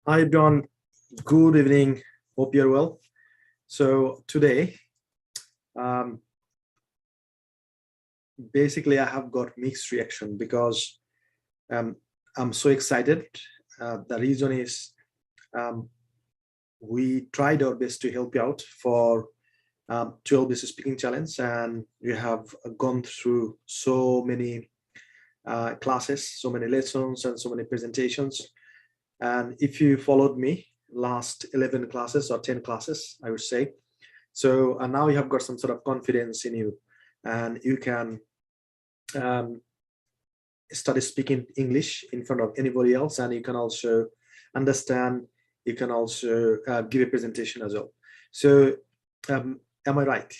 Hi, Don. Good evening. Hope you're well. So today, um, basically, I have got mixed reaction because um, I'm so excited. The reason is um, we tried our best to help you out for 12 Business Speaking Challenge, and you have gone through so many classes, so many lessons, and so many presentations. And if you followed me last 11 classes or 10 classes, I would say, so now you have got some sort of confidence in you, and you can um, study speaking English in front of anybody else, and you can also understand, you can also give a presentation as well. So am I right?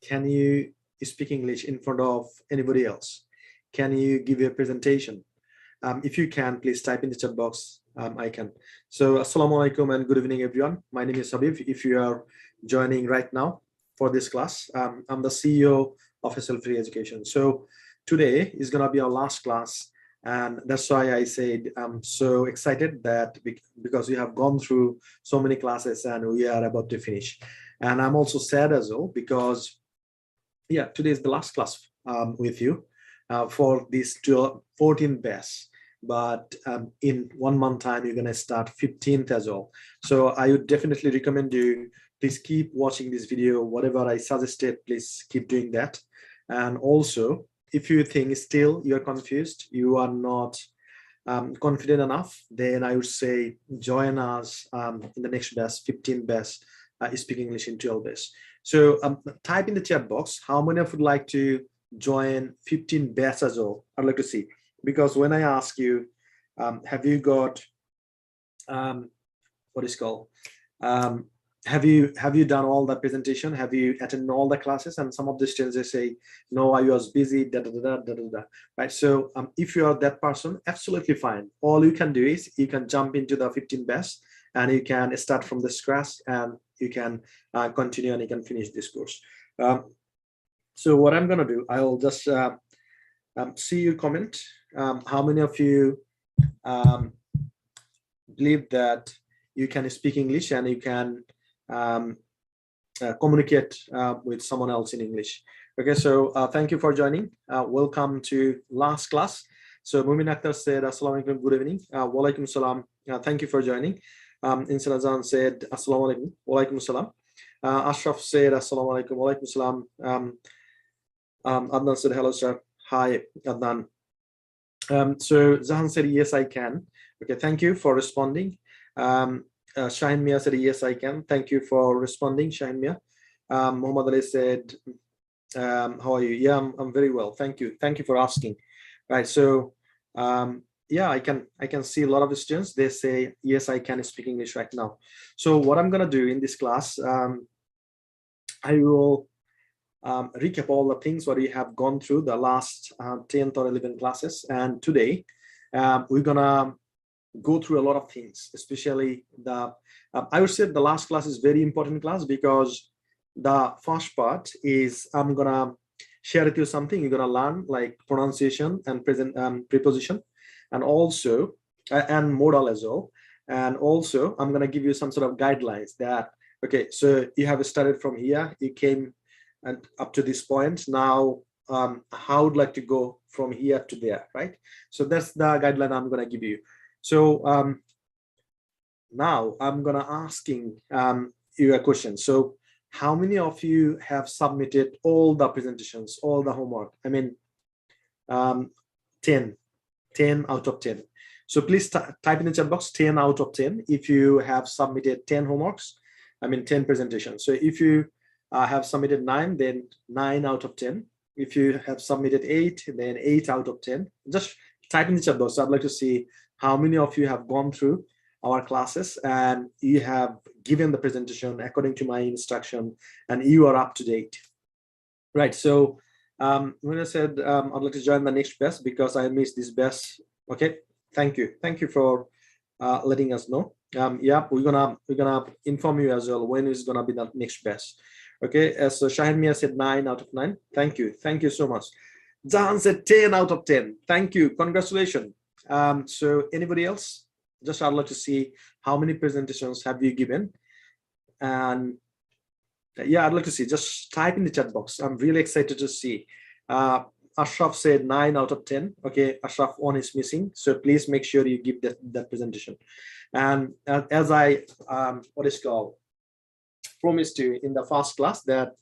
Can you speak English in front of anybody else? Can you give a presentation? If you can, please type in the chat box. I can. So assalamu alaikum and good evening, everyone. My name is Habib. If you are joining right now for this class, I'm the CEO of SL Free Education. So today is going to be our last class, and that's why I said I'm so excited that because we have gone through so many classes and we are about to finish. And I'm also sad as well because yeah, today is the last class with you for these 14 best. But in 1 month time, you're going to start 15th as well. So I would definitely recommend you, please keep watching this video. Whatever I suggested, please keep doing that. And also, if you think still you're confused, you are not confident enough, then I would say join us in the next best, 15 best, speak English in 12 best. So type in the chat box how many of you would like to join 15 best as well. I'd like to see, because when I ask you, have you got what is called? Have you done all the presentation? Have you attended all the classes? And some of the students, they say, no, I was busy, da, da, da, da, da, da. Right? So if you are that person, absolutely fine. All you can do is you can jump into the 15 best and you can start from the scratch and you can continue and you can finish this course. So what I'm going to do, I'll just see your comment. How many of you believe that you can speak English and you can communicate with someone else in English? Okay, so thank you for joining. Welcome to last class. So Mumin Akhtar said, Assalamu alaikum, good evening. Wa alaikum salam. Thank you for joining. Insan Azan said, Assalamu alaikum, wa alaikum salam. Ashraf said, Assalamu alaikum, wa alaikum salam. Adnan said, hello, sir. Hi, Adnan. So Zahan said, yes, I can. Okay, thank you for responding. Shahin Mia said, yes, I can. Thank you for responding, Shahin Mia. Muhammad Ali said, how are you? Yeah, I'm very well. Thank you. Thank you for asking. Right. So yeah, I can see a lot of the students. They say, yes, I can speak English right now. So what I'm going to do in this class, I will recap all the things what we have gone through the last 10th or 11 classes. And today we're going to go through a lot of things, especially the, I would say the last class is very important class because the first part is I'm going to share with you something you're going to learn like pronunciation and preposition and also and modal as well. And also I'm going to give you some sort of guidelines that, okay, so you have started from here, you came and up to this point. Now, how would like to go from here to there, right? So that's the guideline I'm going to give you. So now I'm going to asking you a question. So how many of you have submitted all the presentations, all the homework? I mean, 10 out of 10. So please type in the chat box 10 out of 10 if you have submitted 10 homeworks, I mean 10 presentations. So if you have submitted 9, then 9 out of 10. If you have submitted 8, then 8 out of 10. Just type in the chat box. So I'd like to see how many of you have gone through our classes and you have given the presentation according to my instruction and you are up to date. Right. So when I said I'd like to join the next best because I missed this best. Okay. Thank you. Thank you for letting us know. Yeah, we're gonna inform you as well when is gonna be the next best. Okay, so Shahin Mia said 9 out of 9. Thank you so much. Jahan said 10 out of 10. Thank you, congratulations. So anybody else? Just I'd like to see how many presentations have you given. And yeah, I'd like to see, just type in the chat box. I'm really excited to see. Ashraf said 9 out of 10. Okay, Ashraf, 1 is missing. So please make sure you give that presentation. And as I, promised you in the first class, that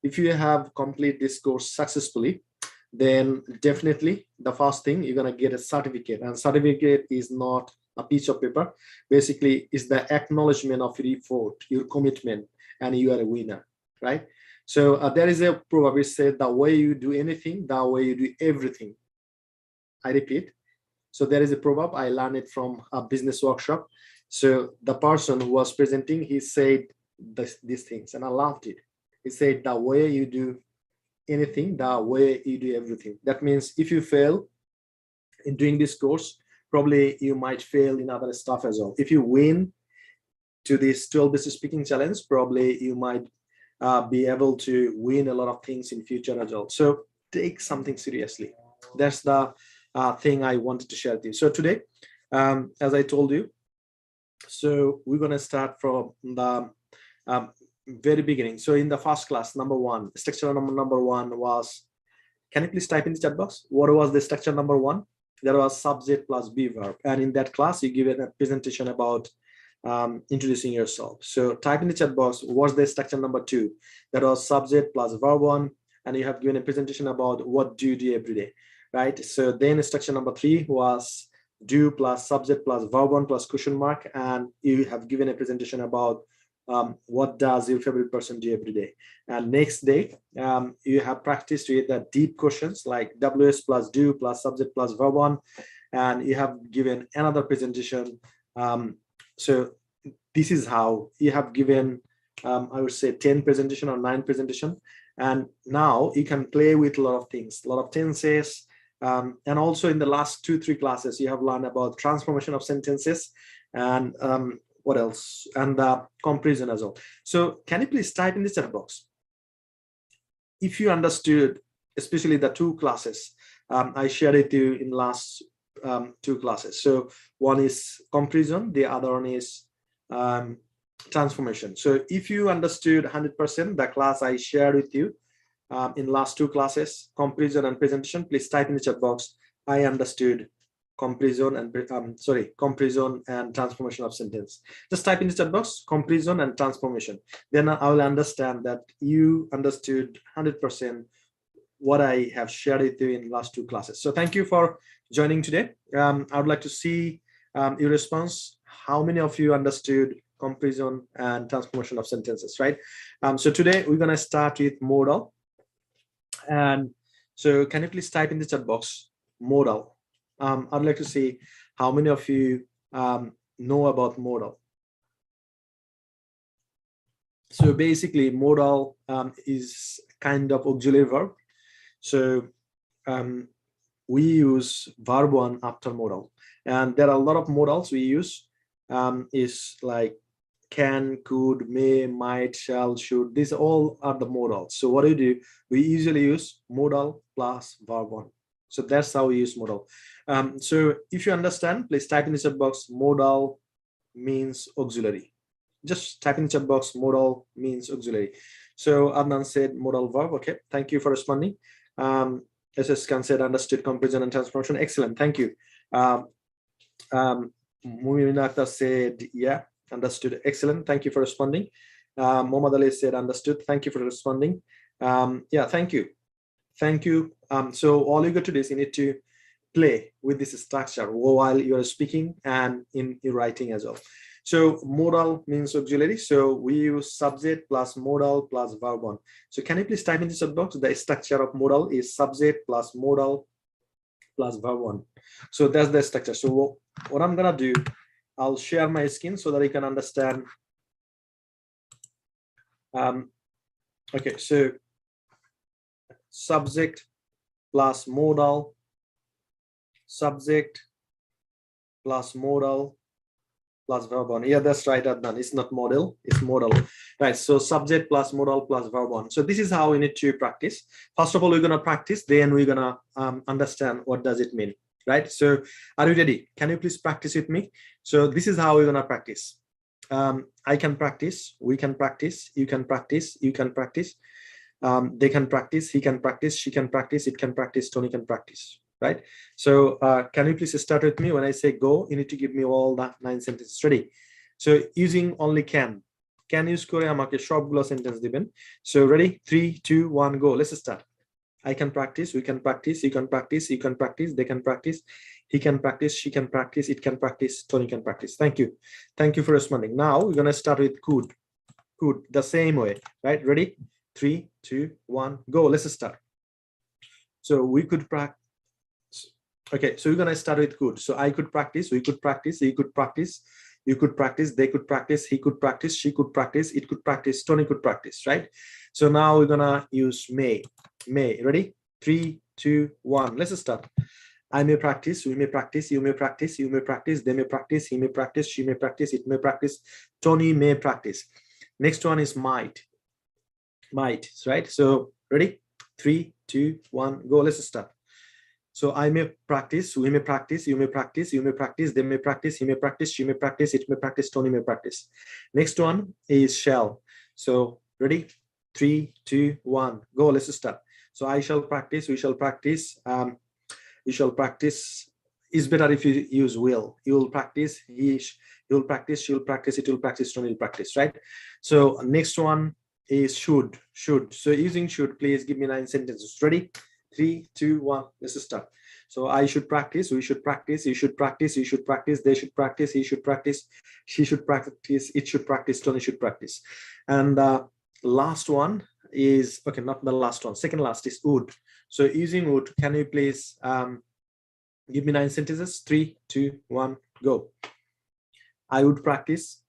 if you have completed this course successfully, then definitely the first thing you're going to get a certificate. And certificate is not a piece of paper. Basically, it's the acknowledgement of your effort, your commitment, and you are a winner, right? So there is a proverb which says, the way you do anything, the way you do everything. I repeat. So there is a proverb, I learned it from a business workshop. So the person who was presenting, he said these things, and I loved it. He said, the way you do anything, the way you do everything. That means if you fail in doing this course, probably you might fail in other stuff as well. If you win to this 12 basic speaking challenge, probably you might be able to win a lot of things in future as well. So take something seriously. That's the thing I wanted to share with you. So today, as I told you, so we're going to start from the very beginning. So in the first class, number 1, structure number 1 was, can you please type in the chat box? What was the structure number 1? There was subject plus be verb. And in that class, you give a presentation about introducing yourself. So type in the chat box, what's the structure number 2? That was subject plus verb 1. And you have given a presentation about what do you do every day, right? So then structure number 3 was do plus subject plus verb 1 plus question mark. And you have given a presentation about what does your favorite person do every day. And next day, you have practiced with the deep questions like WS plus do plus subject plus verb 1. And you have given another presentation. So this is how you have given, I would say 10 presentation or 9 presentation. And now you can play with a lot of things, a lot of tenses. And also in the last 2-3 classes, you have learned about transformation of sentences and what else? And the comparison as well. So can you please type in the chat box if you understood, especially the 2 classes I shared with you in last 2 classes. So one is comparison, the other one is transformation. So if you understood 100% the class I shared with you in last 2 classes, comparison and presentation, please type in the chat box, I understood comparison and comparison and transformation of sentence. Just type in the chat box comparison and transformation. Then I will understand that you understood 100% what I have shared with you in last 2 classes. So thank you for joining today. I would like to see your response. How many of you understood comparison and transformation of sentences, right? So today we're going to start with modal. And so can you please type in the chat box modal? I'd like to see how many of you know about modal. So basically modal is kind of auxiliary verb. So we use verb 1 after modal, and there are a lot of modals we use. Is like can, could, may, might, shall, should. These all are the modals. So what do? We usually use modal plus verb 1. So that's how we use modal. So if you understand, please type in the chat box, modal means auxiliary. Just type in the chat box, modal means auxiliary. So Adnan said modal verb. Okay, thank you for responding. SS Khan said understood comparison and transformation. Excellent, thank you. Muminata said, yeah, understood. Excellent, thank you for responding. Mohammad Ali said understood. Thank you for responding. Yeah, thank you. Thank you. So all you got to do is you need to play with this structure while you are speaking and in your writing as well. So modal means auxiliary. So we use subject plus modal plus verb 1. So can you please type in the chat box? The structure of modal is subject plus modal plus verb 1. So that's the structure. So what I'm gonna do, I'll share my screen so that you can understand. Okay, so subject plus modal, subject plus modal plus verb 1. Yeah, that's right, Adnan. It's not modal, it's modal. Right, so subject plus modal plus verb 1. So this is how we need to practice. First of all, we're gonna practice, then we're gonna understand what does it mean. right? So are you ready? Can you please practice with me? So this is how we're gonna practice. I can practice, we can practice, you can practice, you can practice, they can practice, he can practice, she can practice, it can practice, Tony can practice, right? So can you please start with me? When I say go, you need to give me all the 9 sentences. Ready? So using only can use করে আমাকে সবগুলো sentence দিবেন. So ready? 3, 2, 1, go. Let's start. I can practice, we can practice, you can practice, you can practice, they can practice, he can practice, she can practice, it can practice, Tony can practice. Thank you. Thank you for responding. Now we're going to start with could. Could, the same way, right? Ready? 3, 2, 1, go. Let's start. So we could practice. Okay, so we're going to start with could. So I could practice, we could practice, he could practice, you could practice, they could practice, he could practice, she could practice, it could practice, Tony could practice, right? So now we're gonna use may. Ready? 3, 2, 1, let's start. I may practice, we may practice, you may practice, you may practice, they may practice, he may practice, she may practice, it may practice, Tony may practice. Next one is might, right? So ready? 3, 2, 1, go. Let's start. So I may practice, we may practice, you may practice, you may practice, they may practice, he may practice, she may practice, it may practice, Tony may practice. Next one is shall. So ready? 3, 2, 1, go. Let's start. So I shall practice, we shall practice, we shall practice. Is better if you use will. You will practice, he will practice, she will practice, it will practice, Tony will practice, right? So next one is should. So using should, please give me 9 sentences. Ready? 3, 2, 1, let's start. So I should practice, we should practice, you should practice, you should practice, they should practice, he should practice, she should practice, it should practice, Tony should practice. And last one is, okay, not the last one, second last is would. So using would, can you please give me 9 sentences? 3, 2, 1, go. I would practice,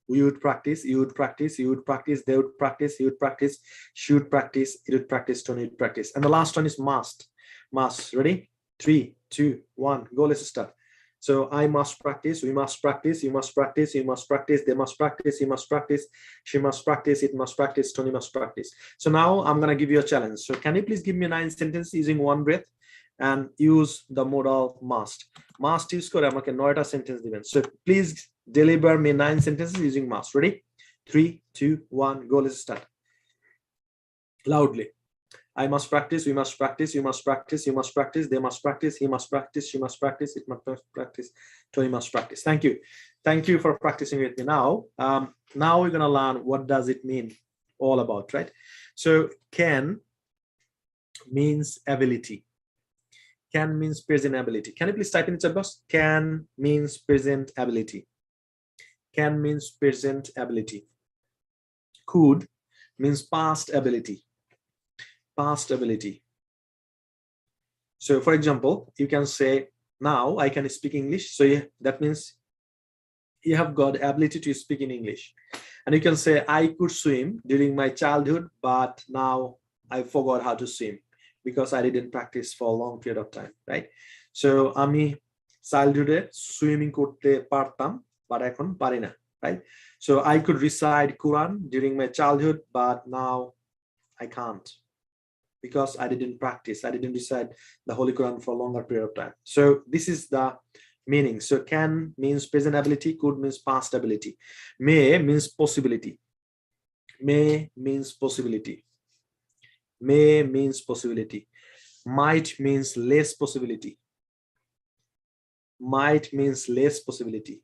we would practice, you would practice, you would practice, they would practice, he would practice, she would practice, it would practice, Tony would practice. And the last one is must. Ready? 3, 2, 1, go. Let's start. So I must practice, we must practice, you must practice, you must practice, they must practice, he must practice, she must practice, it must practice, Tony must practice. So now I'm going to give you a challenge. So can you please give me 9 sentences using one breath and use the modal must. Must use করে আমাকে 9টা sentence দিবেন. So please deliver me 9 sentences using must. Ready? 3, 2, 1, go. Let's start. Loudly. I must practice, we must practice, you must practice, you must practice, they must practice, he must practice, she must practice, it must practice, Tony must practice. Thank you. Thank you for practicing with me. Now we're going to learn what does it mean all about, right? So can means ability. Can means present ability. Can you please type in the chat box? Can means present ability. Can means present ability. Could means past ability. Past ability. So for example, you can say, now I can speak English. So that means you have got ability to speak in English. And you can say, I could swim during my childhood, but now I forgot how to swim because I didn't practice for a long period of time, right? So আমি childhood swimming করতে পারতাম, but এখন পারি না, right? So I could recite Quran during my childhood, but now I can't, because I didn't practice, I didn't recite the Holy Quran for a longer period of time. So this is the meaning. So can means present ability, could means past ability. May means possibility. May means possibility. May means possibility. Might means less possibility. Might means less possibility.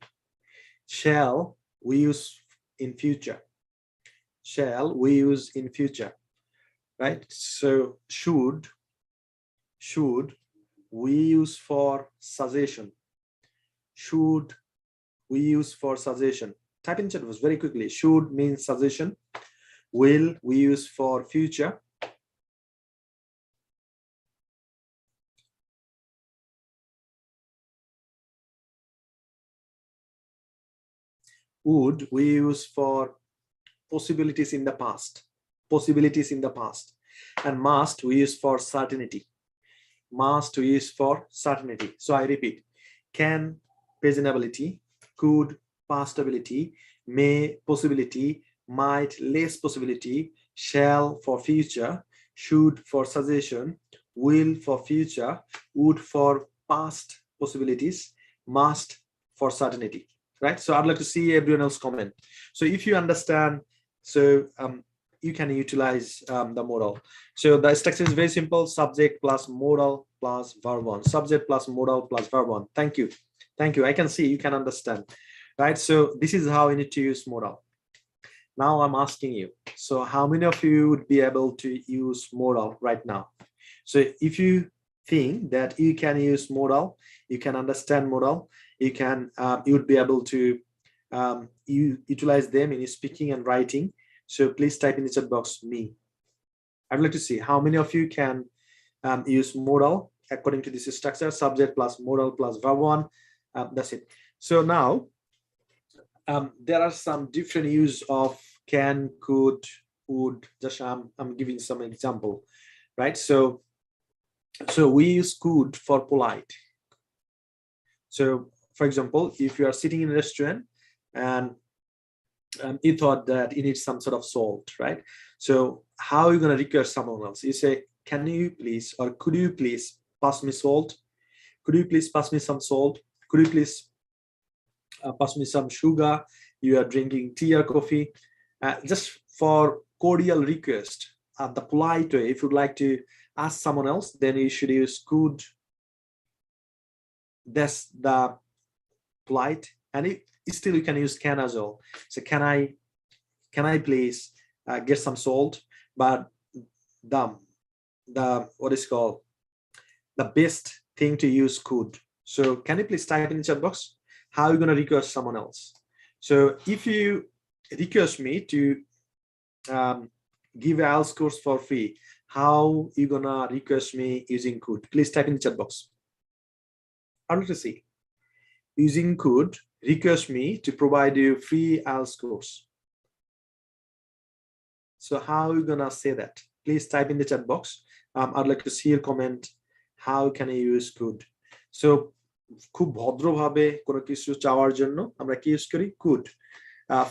Shall we use in future. Shall we use in future. Right? So should we use for suggestion. Should we use for suggestion. Type in chat box very quickly. Should means suggestion. Will we use for future. Would we use for possibilities in the past. Possibilities in the past. And must we use for certainty. Must we use for certainty. So I repeat, can present ability, could past ability, may possibility, might less possibility, shall for future, should for suggestion, will for future, would for past possibilities, must for certainty, right? So I'd like to see everyone else comment. So if you understand, so you can utilize the modal. So the structure is very simple: subject plus modal plus verb one, subject plus modal plus verb one. Thank you. Thank you. I can see you can understand, right? So this is how you need to use modal. Now I'm asking you, so how many of you would be able to use modal right now? So if you think that you can use modal, you can understand modal, you can you would be able to you utilize them in speaking and writing. So please type in the chat box me. I'd like to see how many of you can use modal according to this structure: subject plus modal plus verb one. That's it. So now there are some different use of can, could, would. Just I'm giving some example, right? So we use could for polite. So for example, if you are sitting in a restaurant and you thought that you need some sort of salt, right? So how are you going to request someone else? You say, can you please, or could you please pass me salt? Could you please pass me some salt? Could you please pass me some sugar? You are drinking tea or coffee. Just for cordial request, the polite way, if you'd like to ask someone else, then you should use could. That's the polite. And still you can use can as well. So can I please get some salt? But the what is called the best thing to use could. So can you please type in the chat box how you're going to request someone else? So if you request me to give IELTS course for free, how you gonna request me using could? Please type in the chat box. I'd like to see. Using could, request me to provide you free IELTS course. So how are you gonna say that? Please type in the chat box. I'd like to see your comment. How can I use could? So খুব ভদ্রভাবে কোনো কিছু চাওয়ার জন্য আমরা কি use করি? could.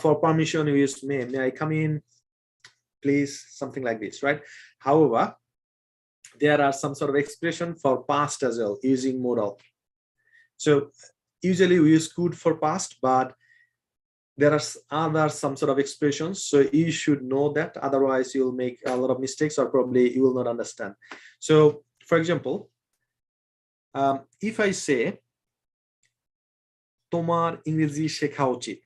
For permission we use may I come in please, something like this, right? However, there are some sort of expression for past as well using modal. So usually we use could for past, but there are other some sort of expressions, so you should know that, otherwise you'll make a lot of mistakes or probably you will not understand. So for example, if I say তোমার ইংরেজি শেখা উচিত,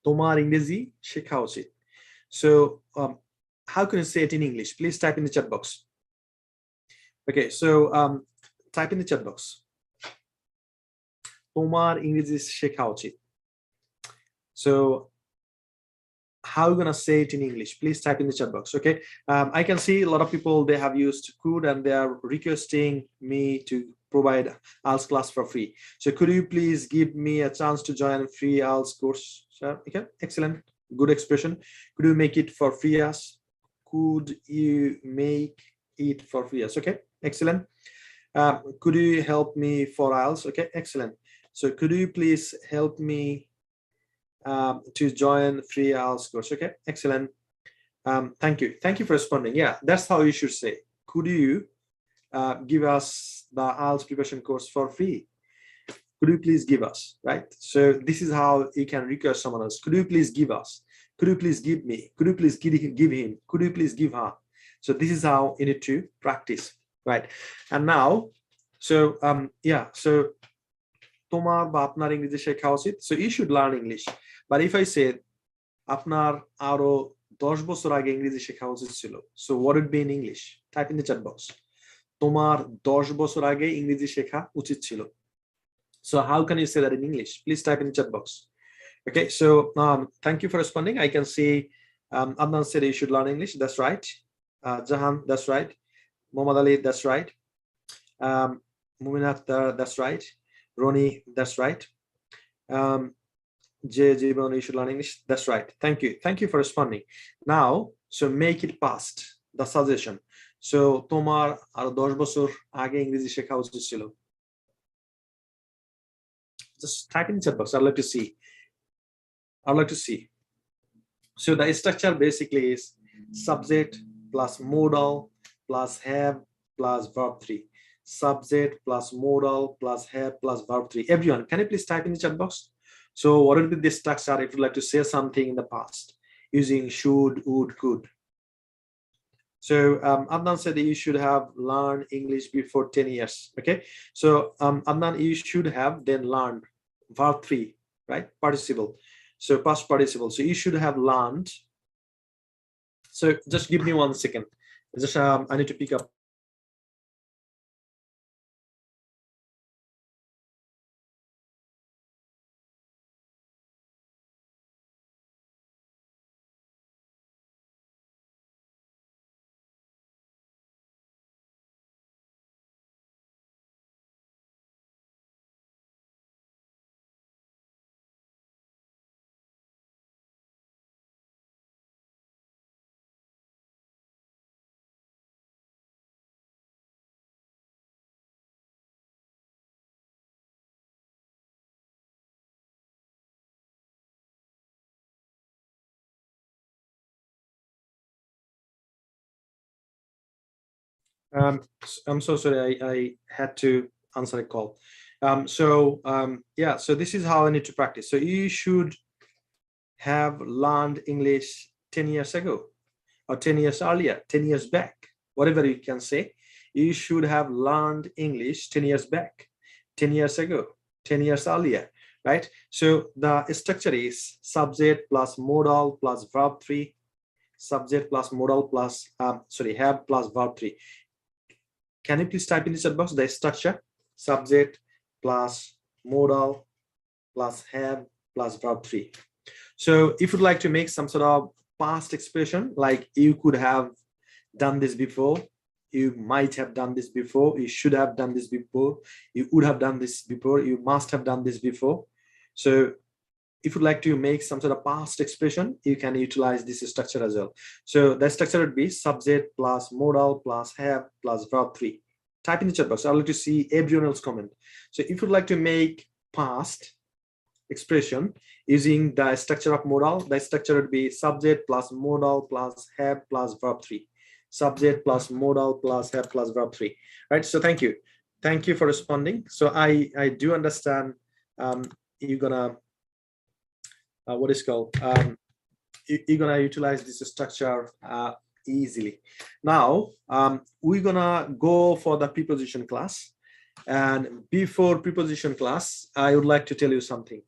তোমার ইংরেজি শেখা উচিত. So how can you say it in English? Please type in the chat box. Okay, so type in the chat box. তোমার ইংরেজি শেখা উচিত. So how are you gonna say it in English? Please type in the chat box. Okay, I can see a lot of people, they have used could and they are requesting me to provide IELTS class for free. So could you please give me a chance to join a free IELTS course? Sure. Okay, excellent, good expression. Could you make it for free as? Could you make it for free as? Okay, excellent. Could you help me for IELTS? Okay, excellent. So could you please help me to join free IELTS course? Okay, excellent. Thank you for responding. Yeah, that's how you should say. Could you give us the IELTS preparation course for free? Could you please give us, right? So this is how you can request someone else. Could you please give us? Could you please give me? Could you please give him? Could you please give her? So this is how you need to practice, right? And now, so yeah, so তোমার বা আপনার ইংরেজি শেখা উচিত. So you should learn English. But if I say আপনার আরো 10 বছর আগে ইংরেজি শেখা উচিত ছিল, so what would be in English? Type in the chat box. তোমার 10 বছর আগে ইংরেজি শেখা উচিত ছিল. So how can you say that in English? Please type in the chat box. Okay, so thank you for responding. I can see Adnan said you should learn English. That's right. Jahan, that's right. Muhammad Ali, that's right. Muminat, that's right. Roni, that's right. Jibon, you should learn English. That's right. Thank you for responding. Now, so make it past, the suggestion. So তোমার আর 10 বছর আগে ইংরেজি শেখা উচিত ছিল. Just type in the chat box. I'd like to see. So the structure basically is subject plus modal plus have plus verb 3. subject plus modal plus have plus verb 3. Everyone, can you please type in the chat box? So what will be this structure if you'd like to say something in the past using should, would, could? So Adnan said that you should have learned English before 10 years. Okay. So Adnan, you should have then learned verb 3, right? Participle. So past participle. So you should have learned. So just give me 1 second. Just I need to pick up. I'm so sorry, I had to answer a call. Yeah, so this is how I need to practice. So you should have learned English 10 years ago or 10 years earlier, 10 years back, whatever you can say. You should have learned English 10 years back, 10 years ago, 10 years earlier, right? So the structure is subject plus modal plus verb 3, subject plus modal plus, have plus verb 3. Can you please type in the chat box the structure? Subject plus modal plus have plus verb 3. So if you'd like to make some sort of past expression, like you could have done this before, you might have done this before, you should have done this before, you would have done this before, you must have done this before. So if you'd like to make some sort of past expression, you can utilize this structure as well. So the structure would be subject plus modal plus have plus verb 3. Type in the chat box. I'd like to see everyone else comment. So if you'd like to make past expression using the structure of modal, the structure would be subject plus modal plus have plus verb 3. Subject plus modal plus have plus verb 3. Right. So thank you for responding. So I do understand you're gonna what is called you're gonna utilize this structure easily. Now we're gonna go for the preposition class, and before preposition class I would like to tell you something.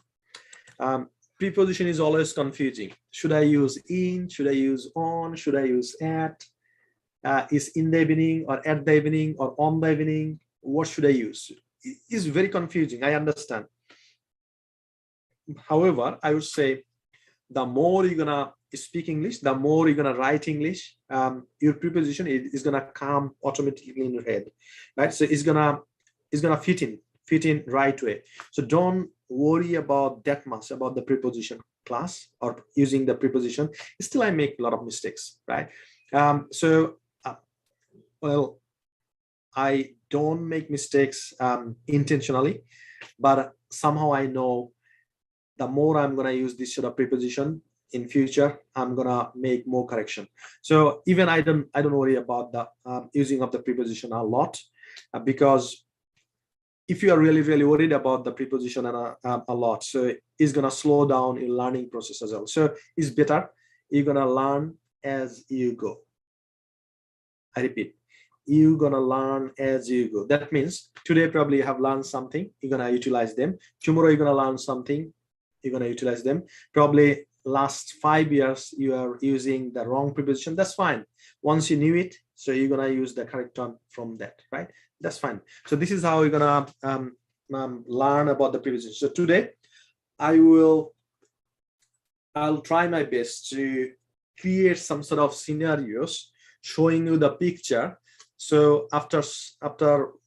Preposition is always confusing. Should I use in, should I use on, should I use at, is in the evening or at the evening or on the evening, what should I use? It's very confusing, I understand. However, I would say the more you're gonna speak English, the more you're gonna write English, your preposition is gonna come automatically in your head, right? So it's gonna fit in right way. So don't worry about that much about the preposition class or using the preposition. Still, I make a lot of mistakes, right? Well, I don't make mistakes intentionally, but somehow I know the more I'm gonna use this sort of preposition in future, I'm gonna make more correction. So even I don't worry about the using of the preposition a lot, because if you are really worried about the preposition and a lot, so it's gonna slow down your learning process as well. So it's better you're gonna learn as you go. I repeat, you're gonna learn as you go. That means today probably you have learned something, you're gonna utilize them. Tomorrow you're gonna learn something, you're gonna utilize them. Probably last 5 years you are using the wrong preposition. That's fine. Once you knew it, so you're gonna use the correct one from that, right? That's fine. So this is how you're gonna learn about the preposition. So today I'll try my best to create some sort of scenarios showing you the picture. So after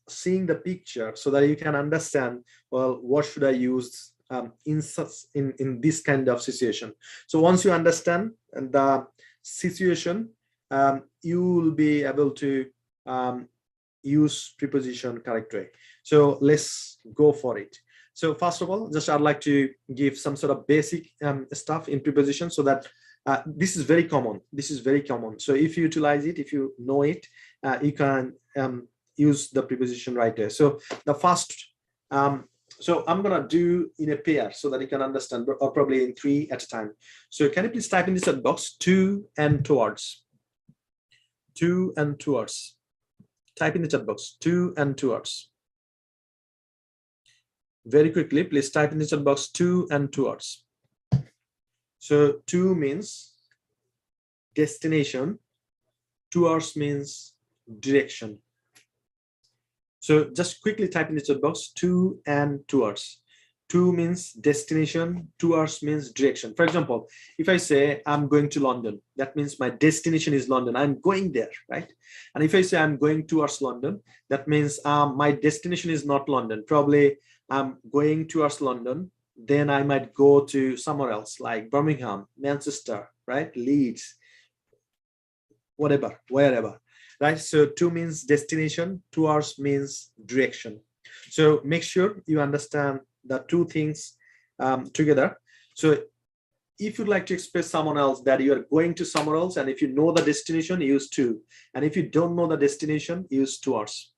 seeing the picture, so that you can understand, well, what should I use in this kind of situation. So once you understand the situation, you will be able to use preposition correct way. So let's go for it. So first of all, just I'd like to give some sort of basic stuff in preposition, so that this is very common. This is very common. So if you utilize it, if you know it, you use the preposition right there. So the first, so I'm gonna do in a pair so that you can understand, or probably in 3 at a time. So can you please type in the chat box to and towards? To and towards. Type in the chat box to and towards. Very quickly, please type in the chat box to and towards. So to means destination, towards means direction. So just quickly type in the chat box to and towards. To means destination, towards means direction. For example, if I say I'm going to London, that means my destination is London. I'm going there, right? And if I say I'm going towards London, that means my destination is not London. Probably I'm going towards London, then I might go to somewhere else like Birmingham, Manchester, right? Leeds, whatever, wherever. Right, so to means destination, towards means direction. So make sure you understand the two things together. So if you'd like to express someone else that you are going to somewhere else, and if you know the destination, use to, and if you don't know the destination, use towards.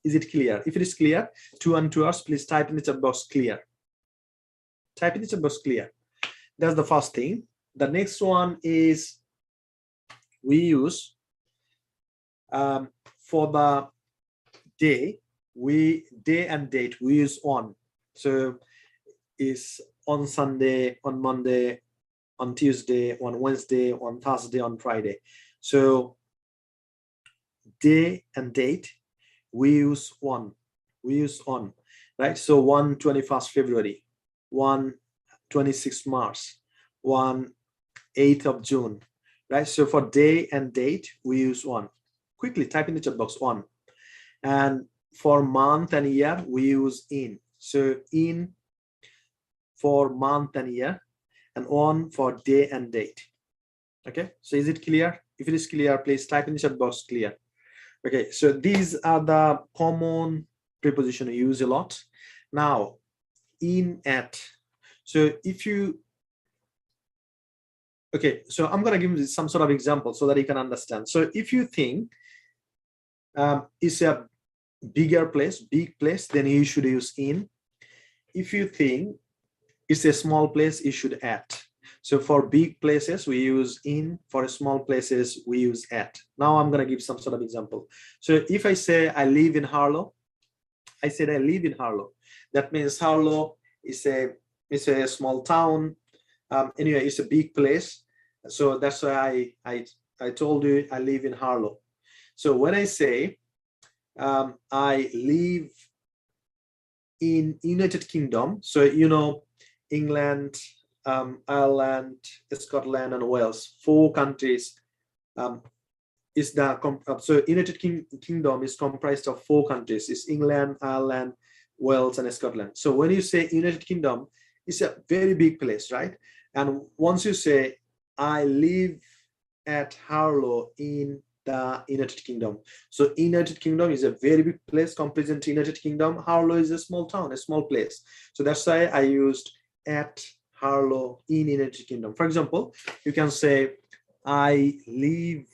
Is it clear? If it is clear, to and towards, please type in the chat box clear. Type in the chat box clear. That's the first thing. The next one is we use for the day, day and date, we use on. So is on Sunday, on Monday, on Tuesday, on Wednesday, on Thursday, on Friday. So day and date, we use on. We use on, right? So 21st February, 26th March, 8th of June, right? So for day and date, we use on. Quickly type in the chat box on. And for month and year, we use in. So in for month and year, and on for day and date. Okay, so is it clear? If it is clear, please type in the chat box clear. Okay, so these are the common preposition we use a lot. Now, in, at. So if you, okay, so I'm gonna give you some sort of example so that you can understand. So if you think it's a bigger place, big place, then you should use in. If you think it's a small place, you should at. So for big places, we use in. For small places, we use at. Now I'm going to give some sort of example. So if I say I live in Harlow, I said I live in Harlow. That means Harlow is a small town. Anyway, it's a big place. So that's why I told you I live in Harlow. So when I say I live in United Kingdom, so you know England, Ireland, Scotland, and Wales, 4 countries is the so United Kingdom is comprised of 4 countries. It's England, Ireland, Wales, and Scotland. So when you say United Kingdom, it's a very big place, right? And once you say I live at Harlow in the United Kingdom. So United Kingdom is a very big place comprising United Kingdom. Harlow is a small town, a small place. So that's why I used at Harlow in United Kingdom. For example, you can say I live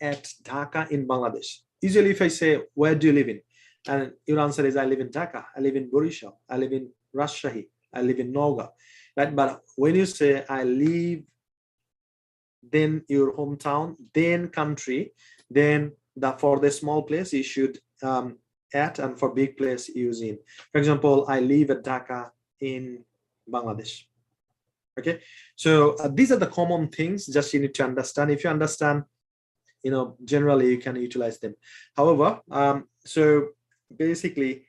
at Dhaka in Bangladesh. Usually if I say where do you live in, and your answer is I live in Dhaka, I live in Borishal, I live in Rajshahi, I live in Noga, right? But when you say I live, then your hometown, then country, then for the small place you should at, and for big place use in. For example, I live at Dhaka in Bangladesh. Okay, so these are the common things just you need to understand. If you understand, you know, generally you can utilize them. However, so basically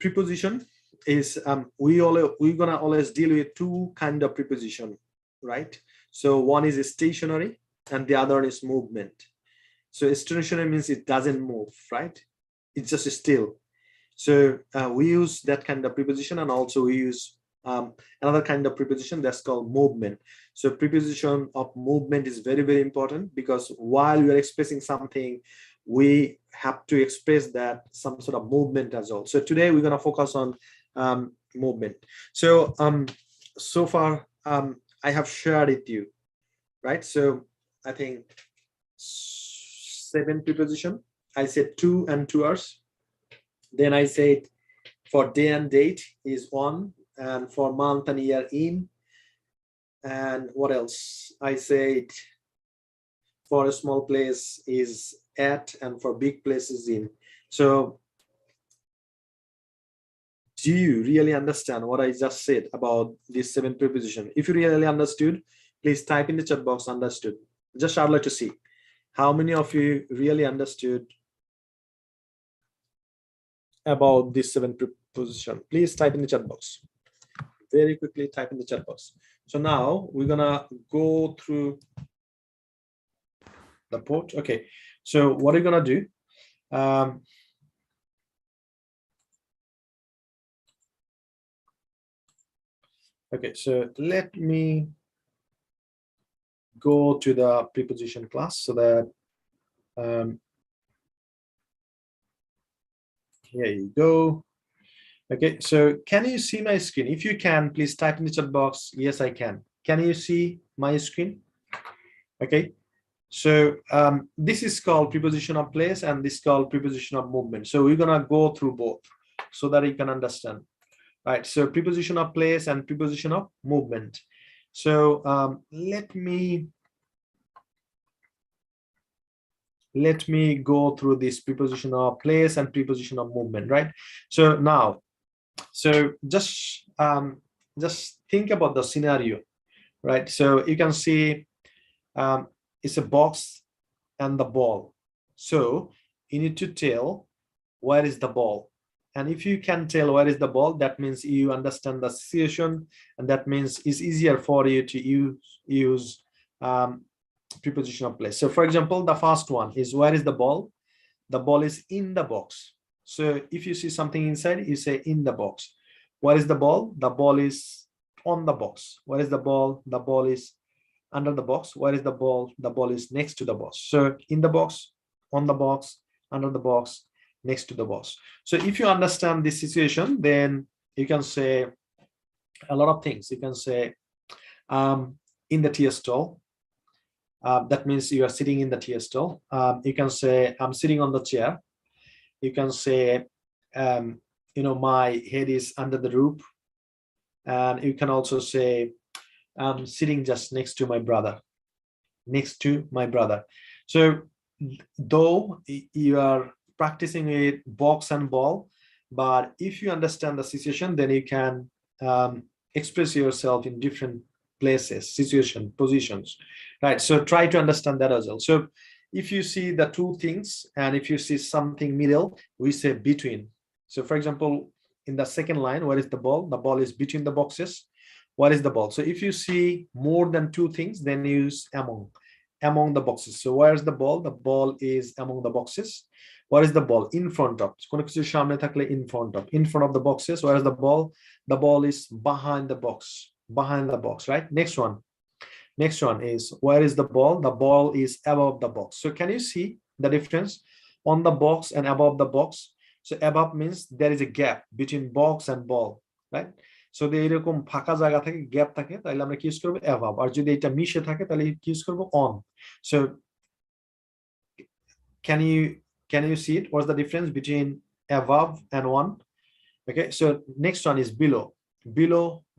preposition is we're gonna always deal with 2 kind of preposition, right? So one is stationary and the other is movement. So stationary means it doesn't move, right? It's just still. So we use that kind of preposition, and also we use another kind of preposition that's called movement. So preposition of movement is very, very important, because while we are expressing something, we have to express that some sort of movement as well. So today we're going to focus on movement. So so far I have shared it with you, right? So I think 7 preposition I said to and towards. Then I said for day and date is on, and for month and year in. And what else? I said for a small place is at, and for big place is in. So do you really understand what I just said about these 7 prepositions? If you really understood, please type in the chat box understood. Just I'd like to see how many of you really understood about this 7 preposition. Please type in the chat box. Very quickly type in the chat box. So now we're gonna go through the port. Okay, so what are you gonna do? Okay, so let me go to the preposition class so that here you go. Okay, so can you see my screen? If you can, please type in the chat box. Yes, I can. Can you see my screen? Okay, so this is called preposition of place, and this is called preposition of movement. So we're gonna go through both so that you can understand. Right, so preposition of place and preposition of movement. So let me go through this preposition of place and preposition of movement, right? So now, so just think about the scenario, right? So you can see it's a box and the ball. So you need to tell where is the ball. And if you can tell where is the ball, that means you understand the situation, and that means it's easier for you to use preposition of place. So for example, the first one is where is the ball? The ball is in the box. So if you see something inside, you say in the box. Where is the ball? The ball is on the box. Where is the ball? The ball is under the box. Where is the ball? The ball is next to the box. So in the box, on the box, under the box, next to the box. So if you understand this situation, then you can say a lot of things. You can say in the tea stall. That means you are sitting in the tea stall. You can say I'm sitting on the chair. You can say you know, my head is under the roof. And you can also say I'm sitting just next to my brother. Next to my brother. So though you are practicing with box and ball, but if you understand the situation, then you can express yourself in different places, situation, positions, right? So try to understand that as well. So if you see the two things, and if you see something middle, we say between. So for example, in the second line, where is the ball? The ball is between the boxes. What is the ball? So if you see more than two things, then use among the boxes. So where's the ball? The ball is among the boxes. What is the ball? In front of. In front of the boxes. Where is the ball? The ball is behind the box. Behind the box, right? Next one is where is the ball? The ball is above the box. So can you see the difference on the box and above the box? So above means there is a gap between box and ball, right? So এরকম ফাঁকা জায়গা থাকে, gap থাকে, তাহলে আমরা কি use করব? above. আর যদি এটা মিশে থাকে তাহলে কি ইউজ করব? on. So can you see it? What's the difference between above and on? Okay, so next one is below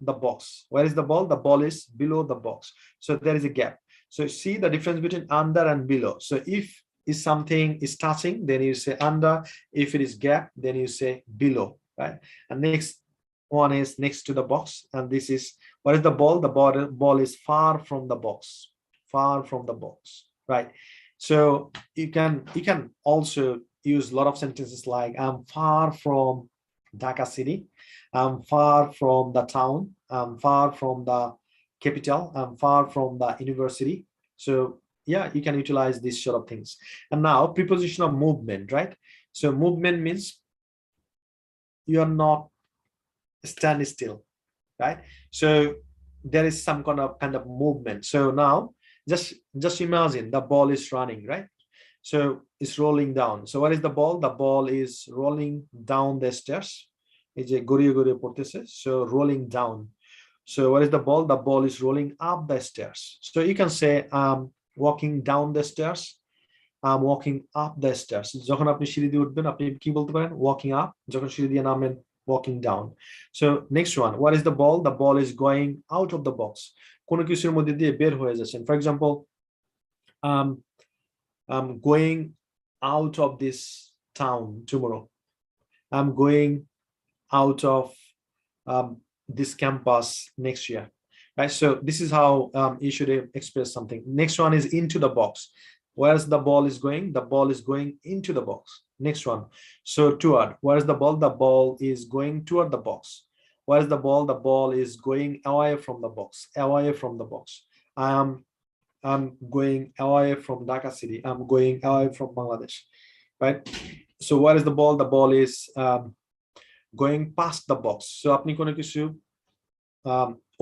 the box. Where is the ball? The ball is below the box. So there is a gap. So see the difference between under and below. So if something is touching, then you say under. If it is gap, then you say below, right? And next one is next to the box, and this is what is the ball? The ball is far from the box. Far from the box, right? So you can also use a lot of sentences like I'm far from Dhaka city, I'm far from the town, I'm far from the capital, I'm far from the university. So yeah, you can utilize these sort of things. And now preposition of movement, right? So movement means you are not stand still, right? So there is some kind of movement. So now just imagine the ball is running, right? So it's rolling down. So what is the ball? The ball is rolling down the stairs. So rolling down. So what is the ball? The ball is rolling up the stairs. So you can say walking down the stairs. I'm walking up the stairs. যখন আপনি সিঁড়ি দিয়ে উঠবেন আপনি কি বলতে পারেন? Walking up. যখন সিঁড়ি দিয়ে নামবেন walking down. So next one, what is the ball? The ball is going out of the box. কোনো কিছুর মধ্যে দিয়ে বের হয়ে যাচ্ছেন. For example, I'm going out of this town tomorrow. I'm going out of this campus next year. Right, so this is how you should express something. Next one is into the box. Where's the ball is going? The ball is going into the box. Next one, so toward. Where's the ball? The ball is going toward the box. Where's the ball? The ball is going away from the box. Away from the box. I'm going away from Dhaka city. I'm going away from Bangladesh. Right, so where is the ball? The ball is going past the box. So আপনি কোনো কিছু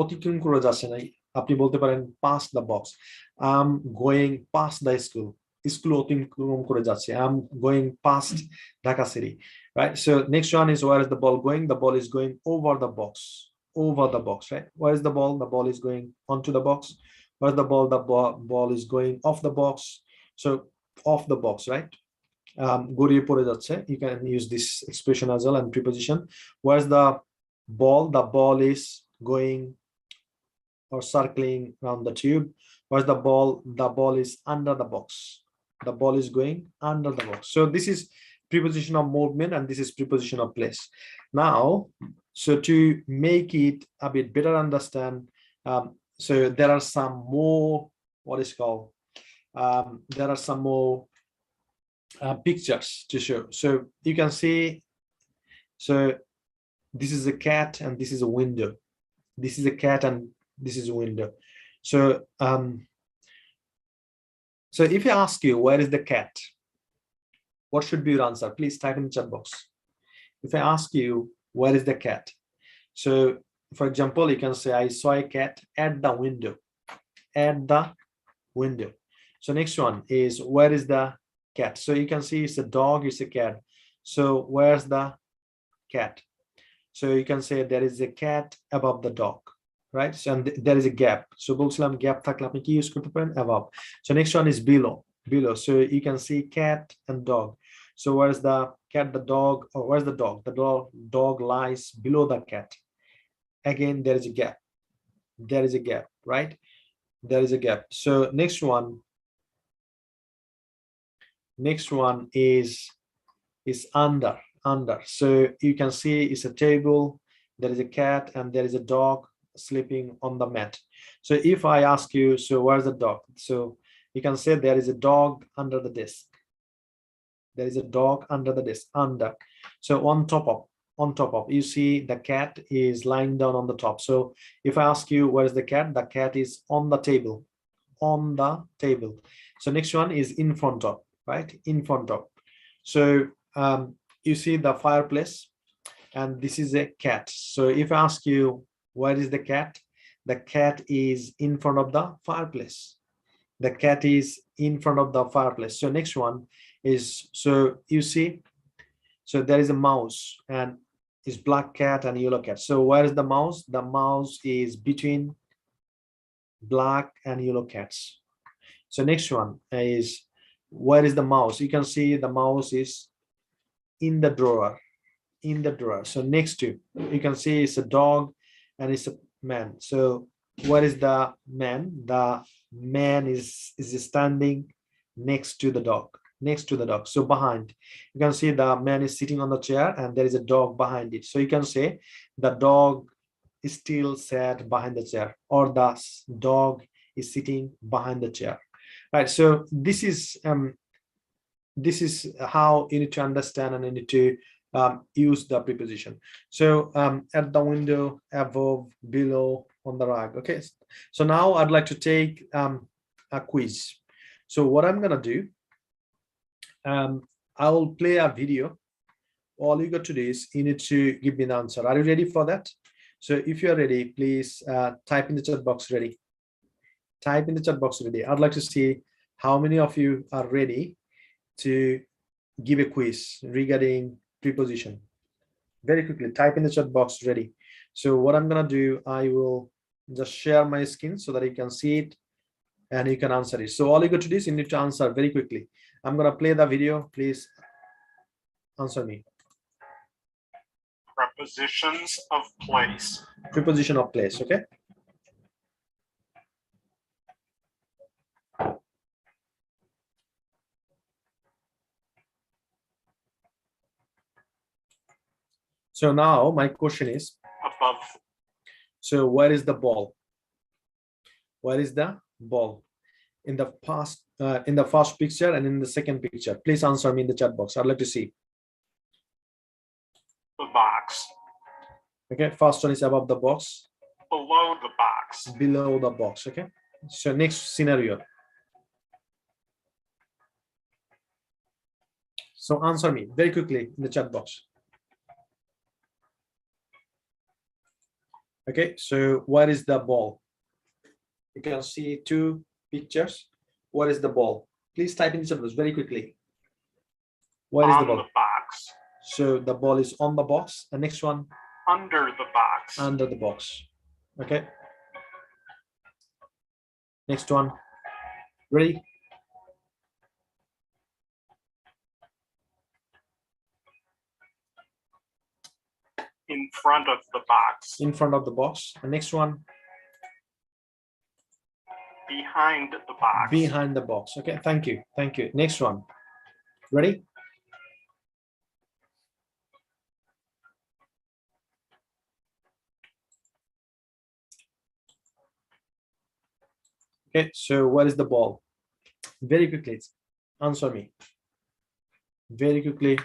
অতিক্রম করে যাচ্ছে না, আপনি বলতে পারেন past the box. I'm going past the school. School অতিক্রম করে যাচ্ছে. I'm going past Dhaka city. Right, so next one is where is the ball going? The ball is going over the box. Over the box. Right, where is the ball? The ball is going onto the box. Where's the ball? The ball is going off the box. So off the box. Right, গড়িয়ে পড়ে যাচ্ছে. You can use this expression as well. And preposition, where's the ball? The ball is going or circling around the tube. Where's the ball? The ball is under the box. The ball is going under the box. So this is preposition of movement and this is preposition of place. Now, so to make it a bit better understand, so there are some more, what is called, there are some more pictures to show. So you can see, so this is a cat and this is a window. This is a cat and this is a window. So so if I ask you where is the cat, what should be your answer? Please type in the chat box. If I ask you where is the cat, so for example you can say I saw a cat at the window. At the window. So next one is where is the cat? So you can see it's a dog, it's a cat. So where's the cat? So you can say there is a cat above the dog, right? So and there is a gap. So বলছিলাম gap থাকলে আপনি কি use করতে পারেন? Above. So next one is below. Below. So you can see cat and dog. So where's the cat? The dog. Or where's the dog? The dog lies below the cat. Again, there is a gap. There is a gap, right? There is a gap. So next one. Next one is under. So you can see it's a table, there is a cat and there is a dog sleeping on the mat. So if I ask you, so where's the dog? So you can say there is a dog under the desk. There is a dog under the desk. Under. So on top of you see the cat is lying down on the top. So if I ask you where is the cat is on the table. On the table. So next one is in front of, right? In front of. So you see the fireplace and this is a cat. So if I ask you where is the cat is in front of the fireplace. The cat is in front of the fireplace. So next one is, so you see, so there is a mouse and it's black cat and yellow cat. So where is the mouse? The mouse is between black and yellow cats. So next one is where is the mouse? You can see the mouse is in the drawer. In the drawer. So next to, you can see it's a dog and it's a man. So where is the man? The man is standing next to the dog. Next to the dog. So behind, you can see the man is sitting on the chair and there is a dog behind it. So you can say the dog is still sat behind the chair, or the dog is sitting behind the chair. Right. So this is how you need to understand and you need to use the preposition. So at the window, above, below, on the right. Okay, so now I'd like to take a quiz. So what I'm gonna do, I will play a video. All you got to do is you need to give me the answer. Are you ready for that? So if you're ready, please type in the chat box ready. Type in the chat box ready. I'd like to see how many of you are ready to give a quiz regarding preposition. Very quickly, type in the chat box ready. So what I'm gonna do, I will just share my screen so that you can see it and you can answer it. So all you got to do is you need to answer very quickly. I'm gonna play the video. Please answer me. Prepositions of place. Preposition of place. Okay. So now my question is, Above. so where is the ball? Where is the ball? In the past, in the first picture and in the second picture. Please answer me in the chat box. I'd like to see. The box. Okay, first one is above the box. Below the box. Below the box. Okay. So next scenario. So answer me very quickly in the chat box. Okay, so where is the ball? You can see two pictures. What is the ball? Please type in the chat box very quickly. Where is the ball? On the box. So the ball is on the box. The next one. Under the box. Under the box. Okay. Next one. Ready? In front of the box. In front of the box. The next one. Behind the box. Behind the box. Okay, thank you. Thank you. Next one. Ready? Okay, so what is the ball? Very quickly, answer me. Very quickly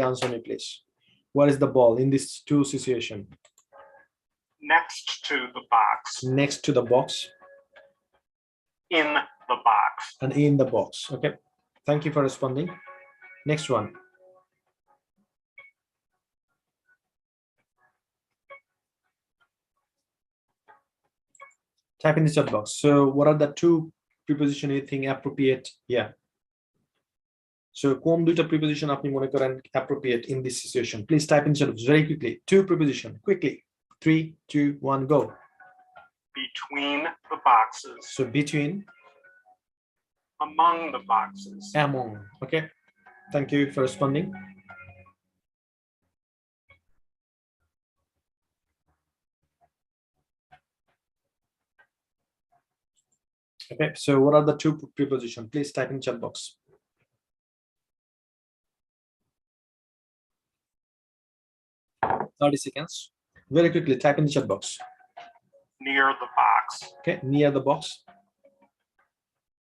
answer me, please. What is the ball in this two situation? Next to the box. Next to the box. In the box. And in the box. Okay, thank you for responding. Next one. Type in the chat box. So what are the two preposition you think appropriate? Yeah. So কোন দুইটা preposition আপনি মনে করেন appropriate in this situation? Please type in the chat box very quickly. Two preposition quickly. 3, 2, 1, go. Between the boxes. So between. Among the boxes. Among. Okay. Thank you for responding. Okay, so what are the two prepositions? Please type in chat box. Thirty seconds. Very quickly, type in the chat box. Near the box. Okay, near the box.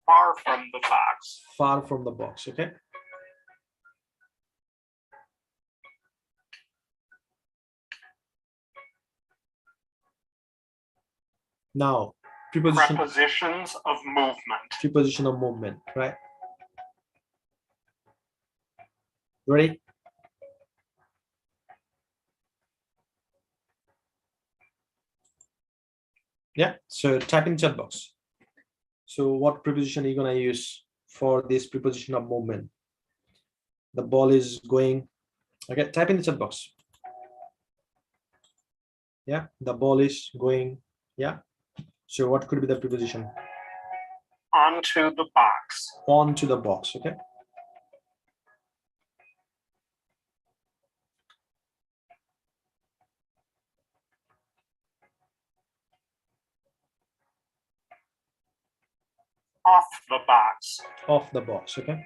Far from the box. Far from the box. Okay. Now, prepositions of movement. Preposition of movement, right? Ready? Yeah, so type in chat box. So what preposition are you going to use for this preposition of movement? The ball is going. Okay, type in the chat box. Yeah, the ball is going. Yeah. So what could be the preposition? Onto the box. Onto the box. Okay. Off the box. Off the box. Okay.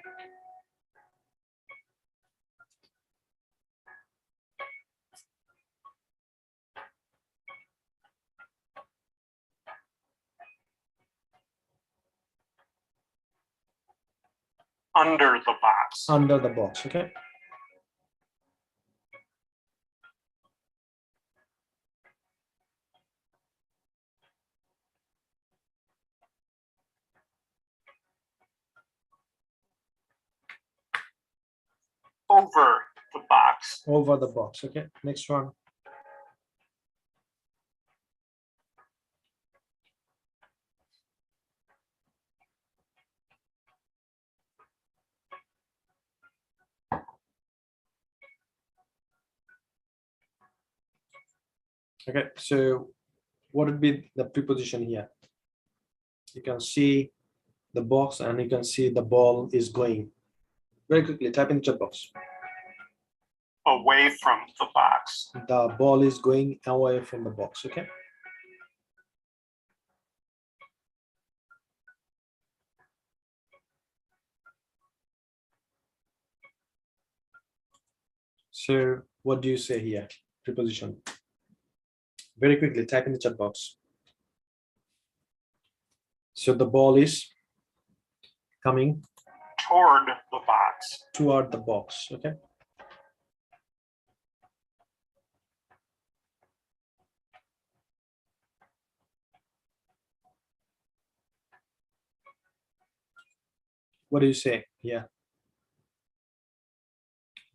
Under the box. Under the box. Okay. Over the box. Over the box. Okay. Next one. Okay, so what would be the preposition here? You can see the box, and you can see the ball is going. Very quickly, type in the chat box. Away from the box. The ball is going away from the box, okay? So what do you say here? Preposition. Very quickly, type in the chat box. So the ball is coming Toward the box. toward the box, okay? What do you say? Yeah.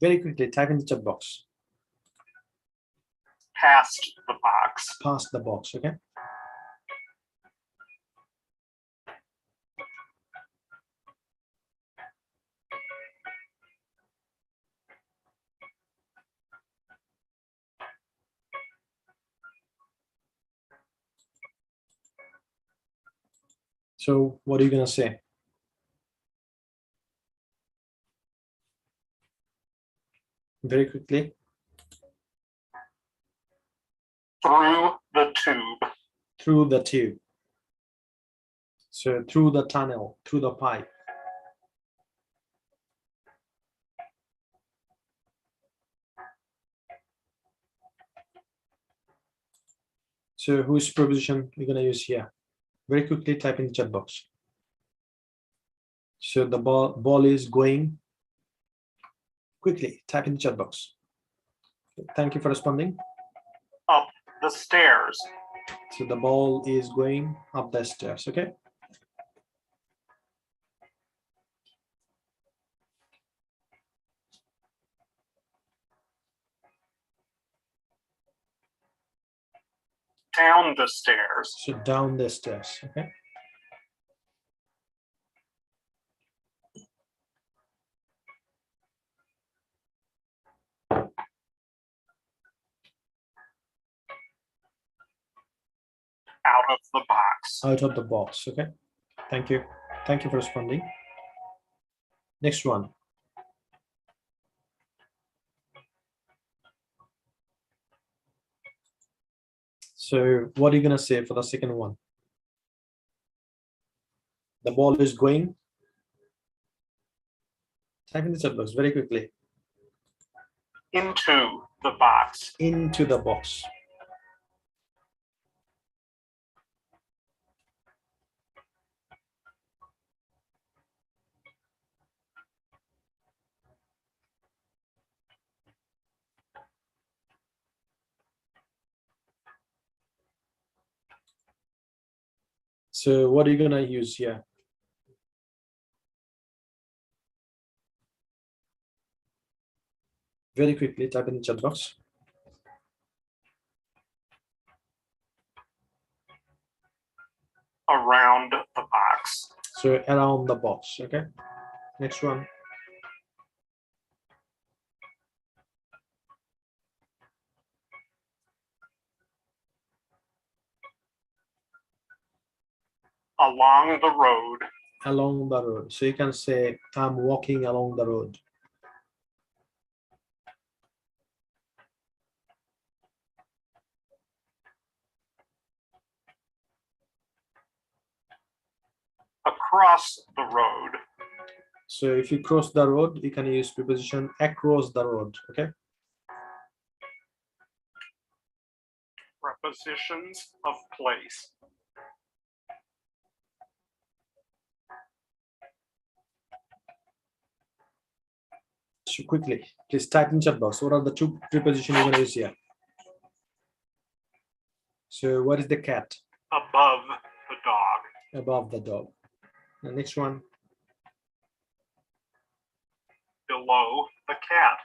Very quickly, type in the chat box. Past the box. Past the box, okay? So what are you gonna say? Very quickly. Through the tube. Through the tube. So through the tunnel, through the pipe. So whose preposition you're gonna use here? Very quickly, type in the chat box. So the ball is going. Quickly, type in the chat box. Thank you for responding. Up the stairs. So the ball is going up the stairs, okay? Down the stairs. So down the stairs, okay? Out of the box. Out of the box, okay? Thank you. Thank you for responding. Next one. So what are you gonna say for the second one? The ball is going. Type in the chat box very quickly. Into the box. Into the box. So what are you gonna use here? Very quickly, type in the chat box. Around the box. So around the box, okay? Next one. Along the road. Along the road. So you can say, I'm walking along the road. Across the road. So if you cross the road, you can use preposition across the road, okay? Prepositions of place. So quickly, please type in chat box. What are the two prepositions you're gonna use here? So what is the cat? Above the dog. Above the dog. The next one. Below the cat.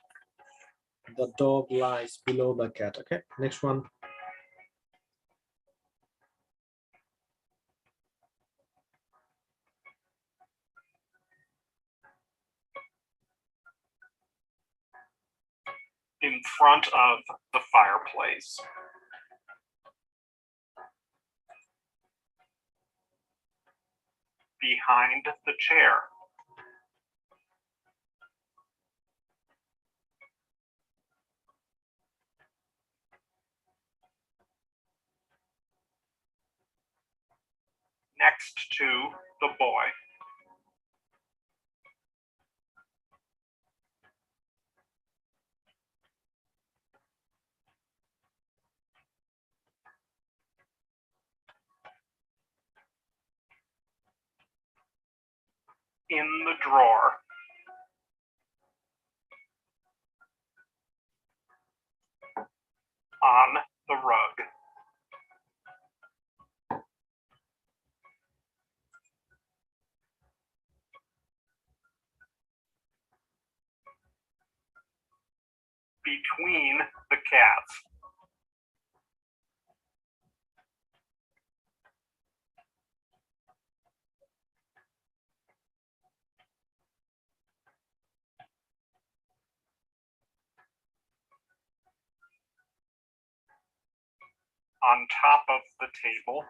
The dog lies below the cat, okay? Next one. In front of the fireplace. behind the chair. Next to the boy. In the drawer. On the rug. Between the cats. On top of the table.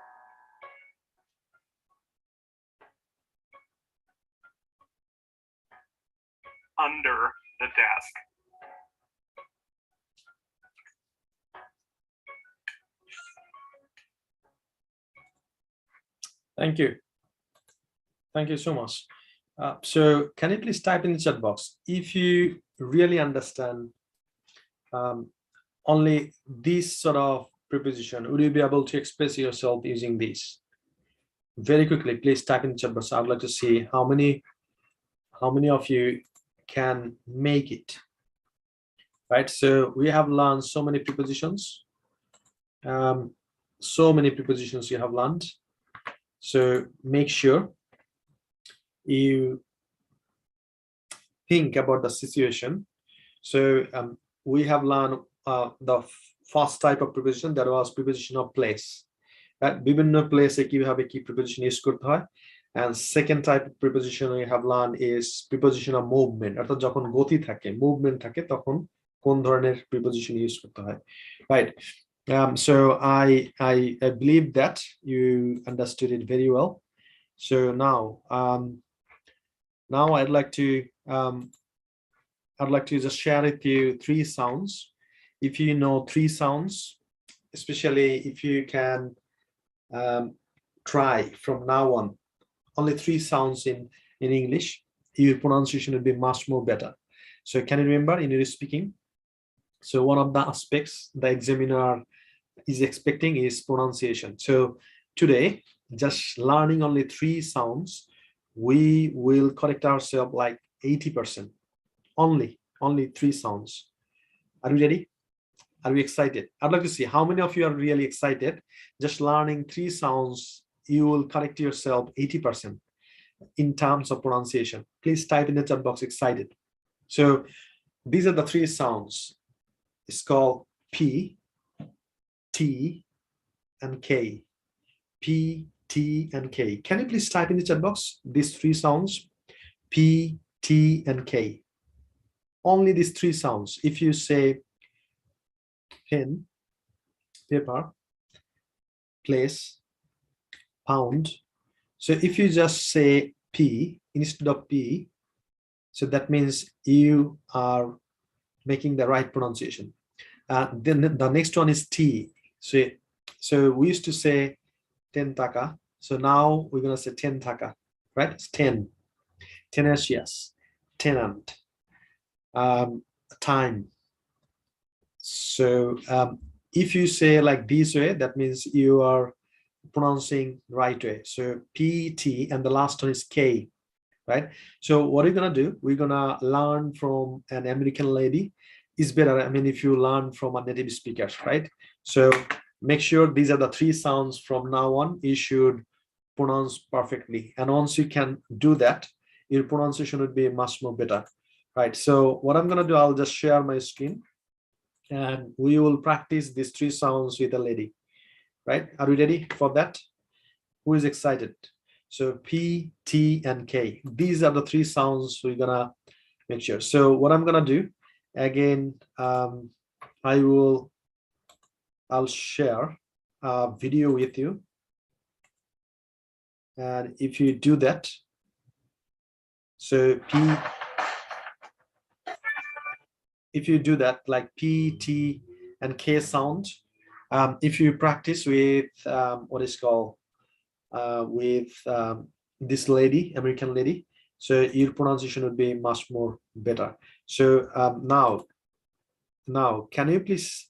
Under the desk. Thank you. Thank you so much. So can you please type in the chat box if you really understand only this sort of preposition? Would you be able to express yourself using this? Very quickly, please type in the chat box. I'd like to see how many of you can make it. Right. So we have learned so many prepositions. So many prepositions you have learned. So make sure you think about the situation. So we have learned the first type of preposition, that was preposition of place. বিভিন্ন place কিভাবে কি preposition use করতে হয়, and second type of preposition we have learned is preposition of movement, অর্থাৎ যখন গতি থাকে, movement থাকে, তখন কোন ধরনের preposition use করতে হয়, right? So I believe that you understood it very well. So now I'd like to just share with you 3 sounds. If you know 3 sounds, especially if you can try from now on only 3 sounds in English, your pronunciation will be much more better. So can you remember in your speaking? So one of the aspects the examiner is expecting is pronunciation. So today, just learning only 3 sounds, we will correct ourselves like 80%. Only 3 sounds. Are we ready? Are we excited? I'd like to see how many of you are really excited. Just learning 3 sounds, you will correct yourself 80% in terms of pronunciation. Please type in the chat box excited. So these are the 3 sounds. It's called P, T, and K. P, T, and K. Can you please type in the chat box these 3 sounds? P, T, and K. Only these 3 sounds. If you say pen, paper, place, pound. So if you just say P instead of P, so that means you are making the right pronunciation. Then the next one is T. So we used to say 10 taka. So now we're going to say 10 taka, right? It's 10. Tenacious, tenant, time. So if you say like this way, that means you are pronouncing right way. So P, T, and the last one is K, right? So what are you gonna do? We're gonna learn from an American lady. Is better, I mean, if you learn from a native speaker, right? So make sure these are the 3 sounds from now on. You should pronounce perfectly, and once you can do that, your pronunciation would be much more better, right? So what I'm gonna do, I'll just share my screen, and we will practice these 3 sounds with a lady, right? Are we ready for that? Who is excited? So P, T, and K. These are the 3 sounds we're gonna make sure. So what I'm gonna do, again, I'll share a video with you, And if you do that, so if you do that, like P, T, and K sound, if you practice with what is called with this lady, American lady, so your pronunciation would be much more better. So now, can you please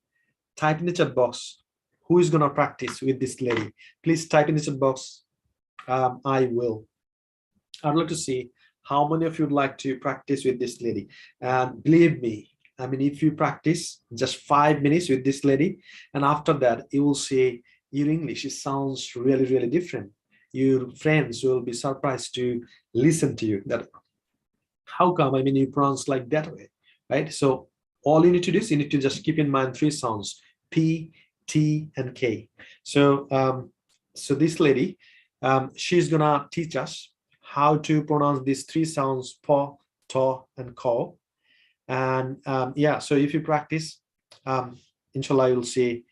type in the chat box who is gonna practice with this lady? Please type in the chat box. I will. I'd like to see how many of you would like to practice with this lady. And believe me, I mean, if you practice just 5 minutes with this lady, and after that, you will see your English, it sounds really, really different. Your friends will be surprised to listen to you. That how come? I mean, you pronounce like that way, right? So all you need to do is you need to just keep in mind 3 sounds: P, T, and K. So so this lady, she's gonna teach us how to pronounce these 3 sounds: po, to, and ko. And yeah, so if you practice, inshallah, you'll see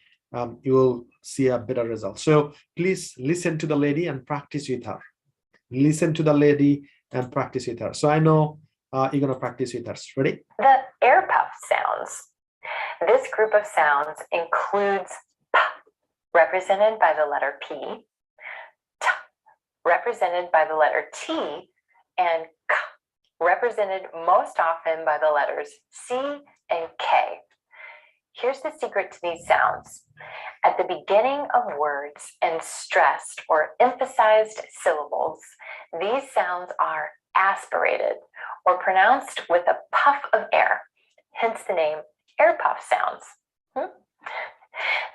you will see a better result. So please listen to the lady and practice with her. Listen to the lady and practice with her. So I know you're gonna practice with us. Ready? The air puff sounds. This group of sounds includes p, represented by the letter P, t, represented by the letter T, and k, represented most often by the letters C and K. Here's the secret to these sounds. At the beginning of words and stressed or emphasized syllables, these sounds are aspirated or pronounced with a puff of air, hence the name air puff sounds.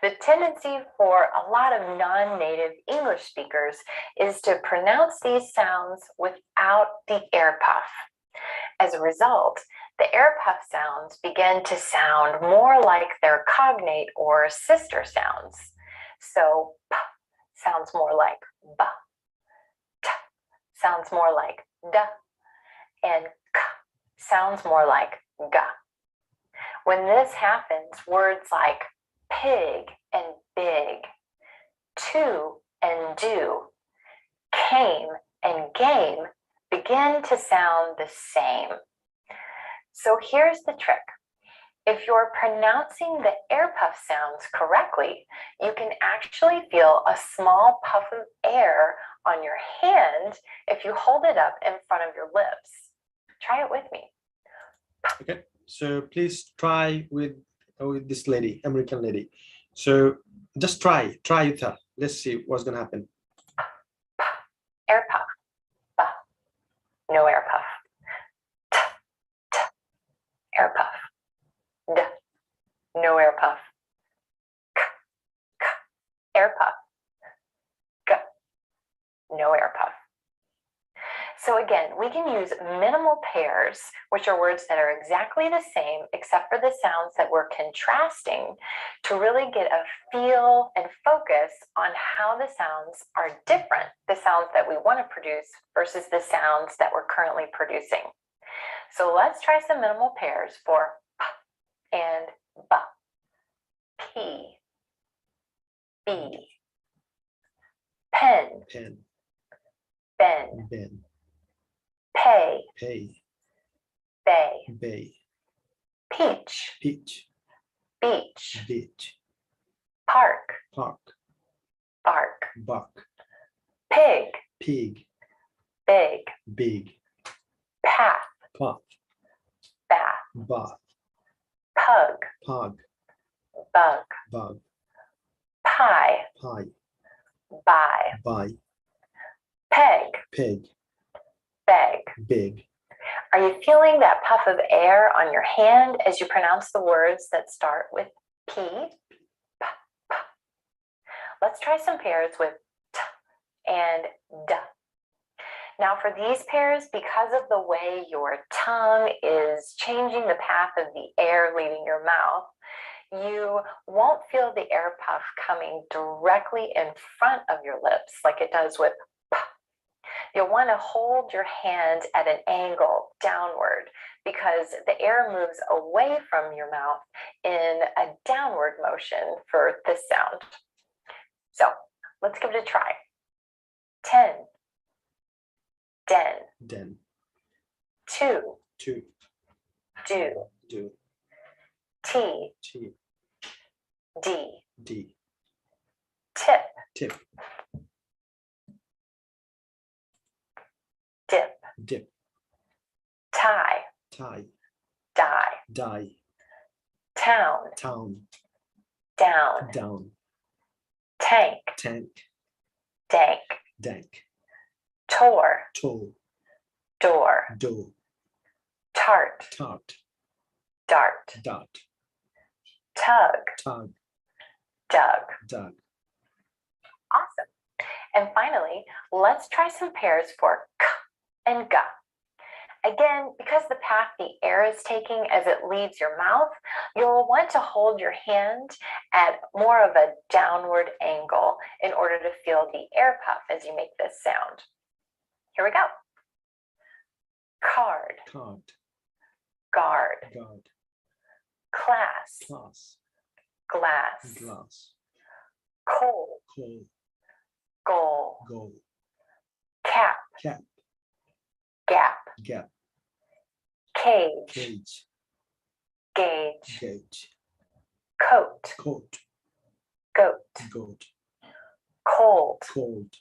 The tendency for a lot of non-native English speakers is to pronounce these sounds without the air puff. As a result, the air puff sounds begin to sound more like their cognate or sister sounds. So p sounds more like b, t sounds more like d, and k sounds more like g. When this happens, words like pig and big, to and do, came and game begin to sound the same. So here's the trick. If you're pronouncing the air puff sounds correctly, you can actually feel a small puff of air on your hand if you hold it up in front of your lips. Try it with me. Okay, so please try with this lady, American lady. So just try with her. Let's see what's gonna happen. Air puff. B. No air puff. T. T. Air puff. D. No air puff. K. K. Air puff. G. No air puff. So again, we can use minimal pairs, which are words that are exactly the same except for the sounds that we're contrasting, to really get a feel and focus on how the sounds are different, the sounds that we want to produce versus the sounds that we're currently producing. So let's try some minimal pairs for p and b. P, B, pen, Pen, ben, ben, pay, pay, bay, bay, peach, peach, beach, beach, park, park, bark, bark, pig, pig, big, big, path, path, bath, bath, pug, pug, bug, bug, pie, pie, buy, buy, peg, peg, beg. big. Are you feeling that puff of air on your hand as you pronounce the words that start with P? P, P. Let's try some pairs with T and D. Now for these pairs, because of the way your tongue is changing the path of the air leaving your mouth, you won't feel the air puff coming directly in front of your lips like it does with P. You'll want to hold your hand at an angle downward because the air moves away from your mouth in a downward motion for this sound. So let's give it a try. 10, den, den, to, to, do, do, t, t, d, d, tip, tip, dip, dip, tie, tie, die, die, town, town, down, down, tank, tank, dank, dank, tour, toe, door, door, tart, tart, dart, dart, tug, tug, dug. dug. Awesome. And finally, let's try some pairs for k and ga. Again, because the path the air is taking as it leaves your mouth, you'll want to hold your hand at more of a downward angle in order to feel the air puff as you make this sound. Here we go. Card, Card, guard, guard, class, class, glass, glass, coal, coal, goal, goal, cap, cap, gap, gap, cage, cage, gauge, gauge, coat, coat, goat, goat, cold, cold,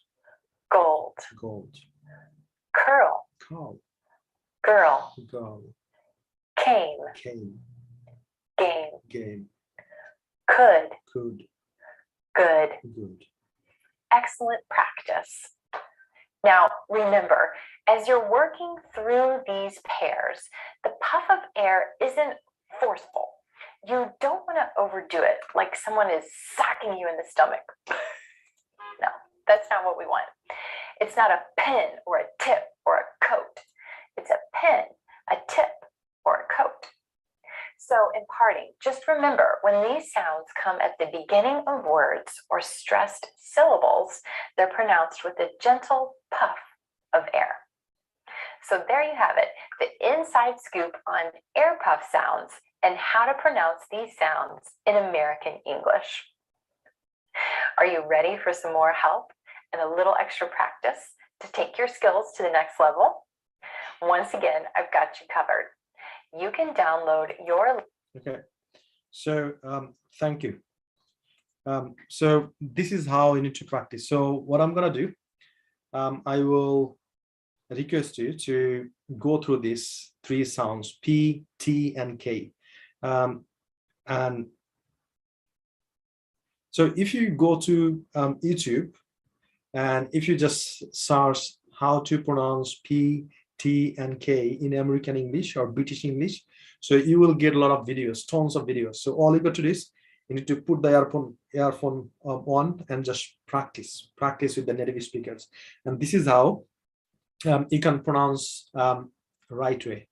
gold, gold, curl, cow, girl, girl, came, came, game, game, could, could, good. good. Excellent practice. Now, remember, as you're working through these pairs, the puff of air isn't forceful. You don't want to overdo it like someone is socking you in the stomach. No, that's not what we want. It's not a pin or a tip or a coat. It's a pin, a tip, or a coat. So in parting, just remember when these sounds come at the beginning of words or stressed syllables, they're pronounced with a gentle puff of air. So there you have it, the inside scoop on air puff sounds and how to pronounce these sounds in American English. Are you ready for some more help and a little extra practice to take your skills to the next level? Once again, I've got you covered. You can download your... Okay, so thank you. So this is how you need to practice. So what I'm gonna do, I will request you to go through these three sounds, P, T, and K. And so if you go to YouTube and if you just search how to pronounce P, T, and K in American English or British English, so you will get a lot of videos, tons of videos. So all you got to do is you need to put the earphone on and just practice with the native speakers. And this is how you can pronounce right way.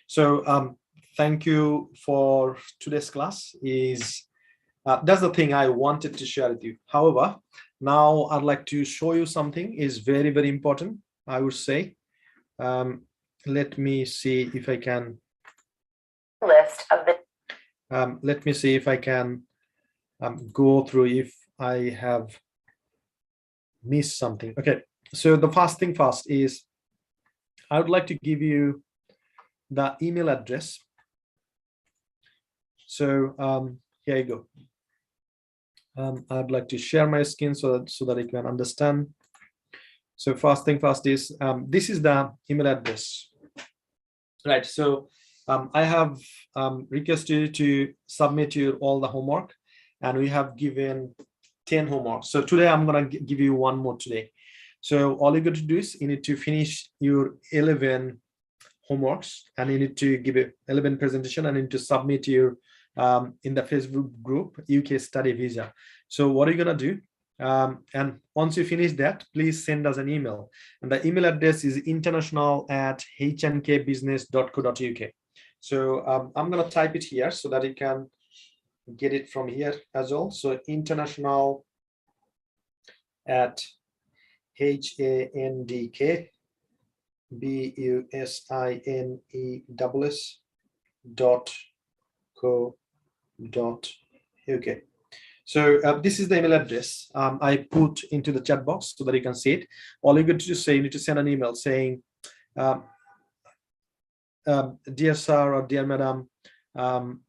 So thank you for today's class. That's the thing I wanted to share with you. However, now I'd like to show you something is very, very important, I would say. Let me see if I can list of the... let me see if I can go through if I have missed something. Okay, so the first thing first is I would like to give you the email address. So here you go. I'd like to share my screen so that I can understand. So first thing first is this is the email address, right? So I have requested you to submit all the homework, and we have given 10 homework. So today I'm gonna give you one more today. So all you got to do is you need to finish your 11 homeworks, and you need to give it 11 presentation, and you need to submit your in the Facebook group UK Study Visa. So what are you gonna do? And once you finish that, please send us an email, and the email address is international@hnkbusiness.co.uk. So I'm gonna type it here so that you can get it from here as well. So international@hnkbusiness.co.uk. So this is the email address I put into the chat box so that you can see it. All you got to say, you need to send an email saying um, dear sir or dear madam, and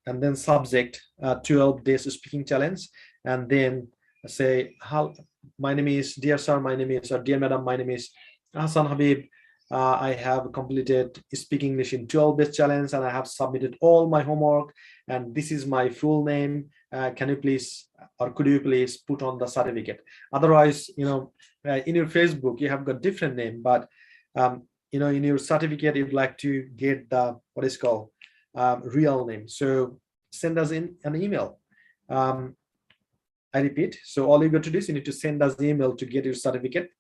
then subject 12 days speaking challenge, and then say, how, my name is dear sir, my name is, or dear madam, my name is Hassan Habib. I have completed speaking English in 12 days challenge, and I have submitted all my homework, and this is my full name. Can you please, or could you please put on the certificate? Otherwise, in your Facebook you have got different name, but in your certificate you'd like to get the what is called real name. So send us in an email. I repeat, so all you got to do is you need to send us the email to get your certificate,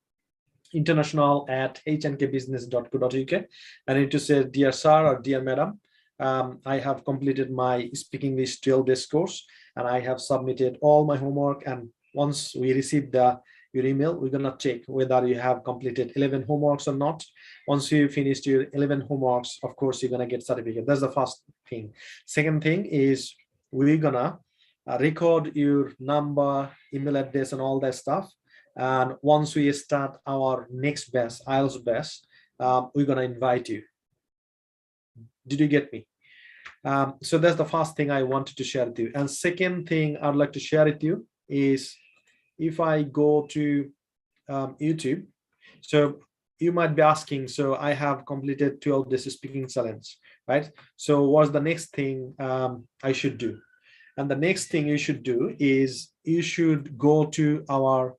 international@hnkbusiness.co.uk, and you need to say, dear sir or dear madam, I have completed my speaking English 12 days course, and I have submitted all my homework, and once we receive your email, we're gonna check whether you have completed 11 homeworks or not. Once you finished your 11 homeworks, of course you're gonna get certificate. That's the first thing. Second thing is we're gonna record your number, email address, and all that stuff. And once we start our next batch, IELTS batch, we're gonna invite you. Did you get me? So that's the first thing I wanted to share with you. And second thing I'd like to share with you is, if I go to YouTube, so you might be asking, so I have completed 12 days speaking challenge, right? So what's the next thing I should do? And the next thing you should do is you should go to our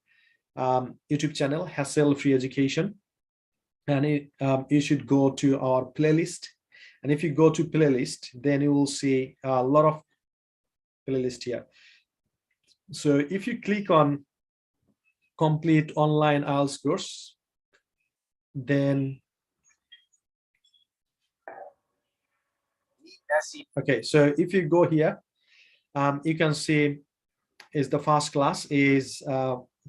YouTube channel, Hassle Free Education, and you should go to our playlist. And if you go to playlist, then you will see a lot of playlist here. So if you click on complete online IELTS course, then okay, so if you go here, you can see is the first class is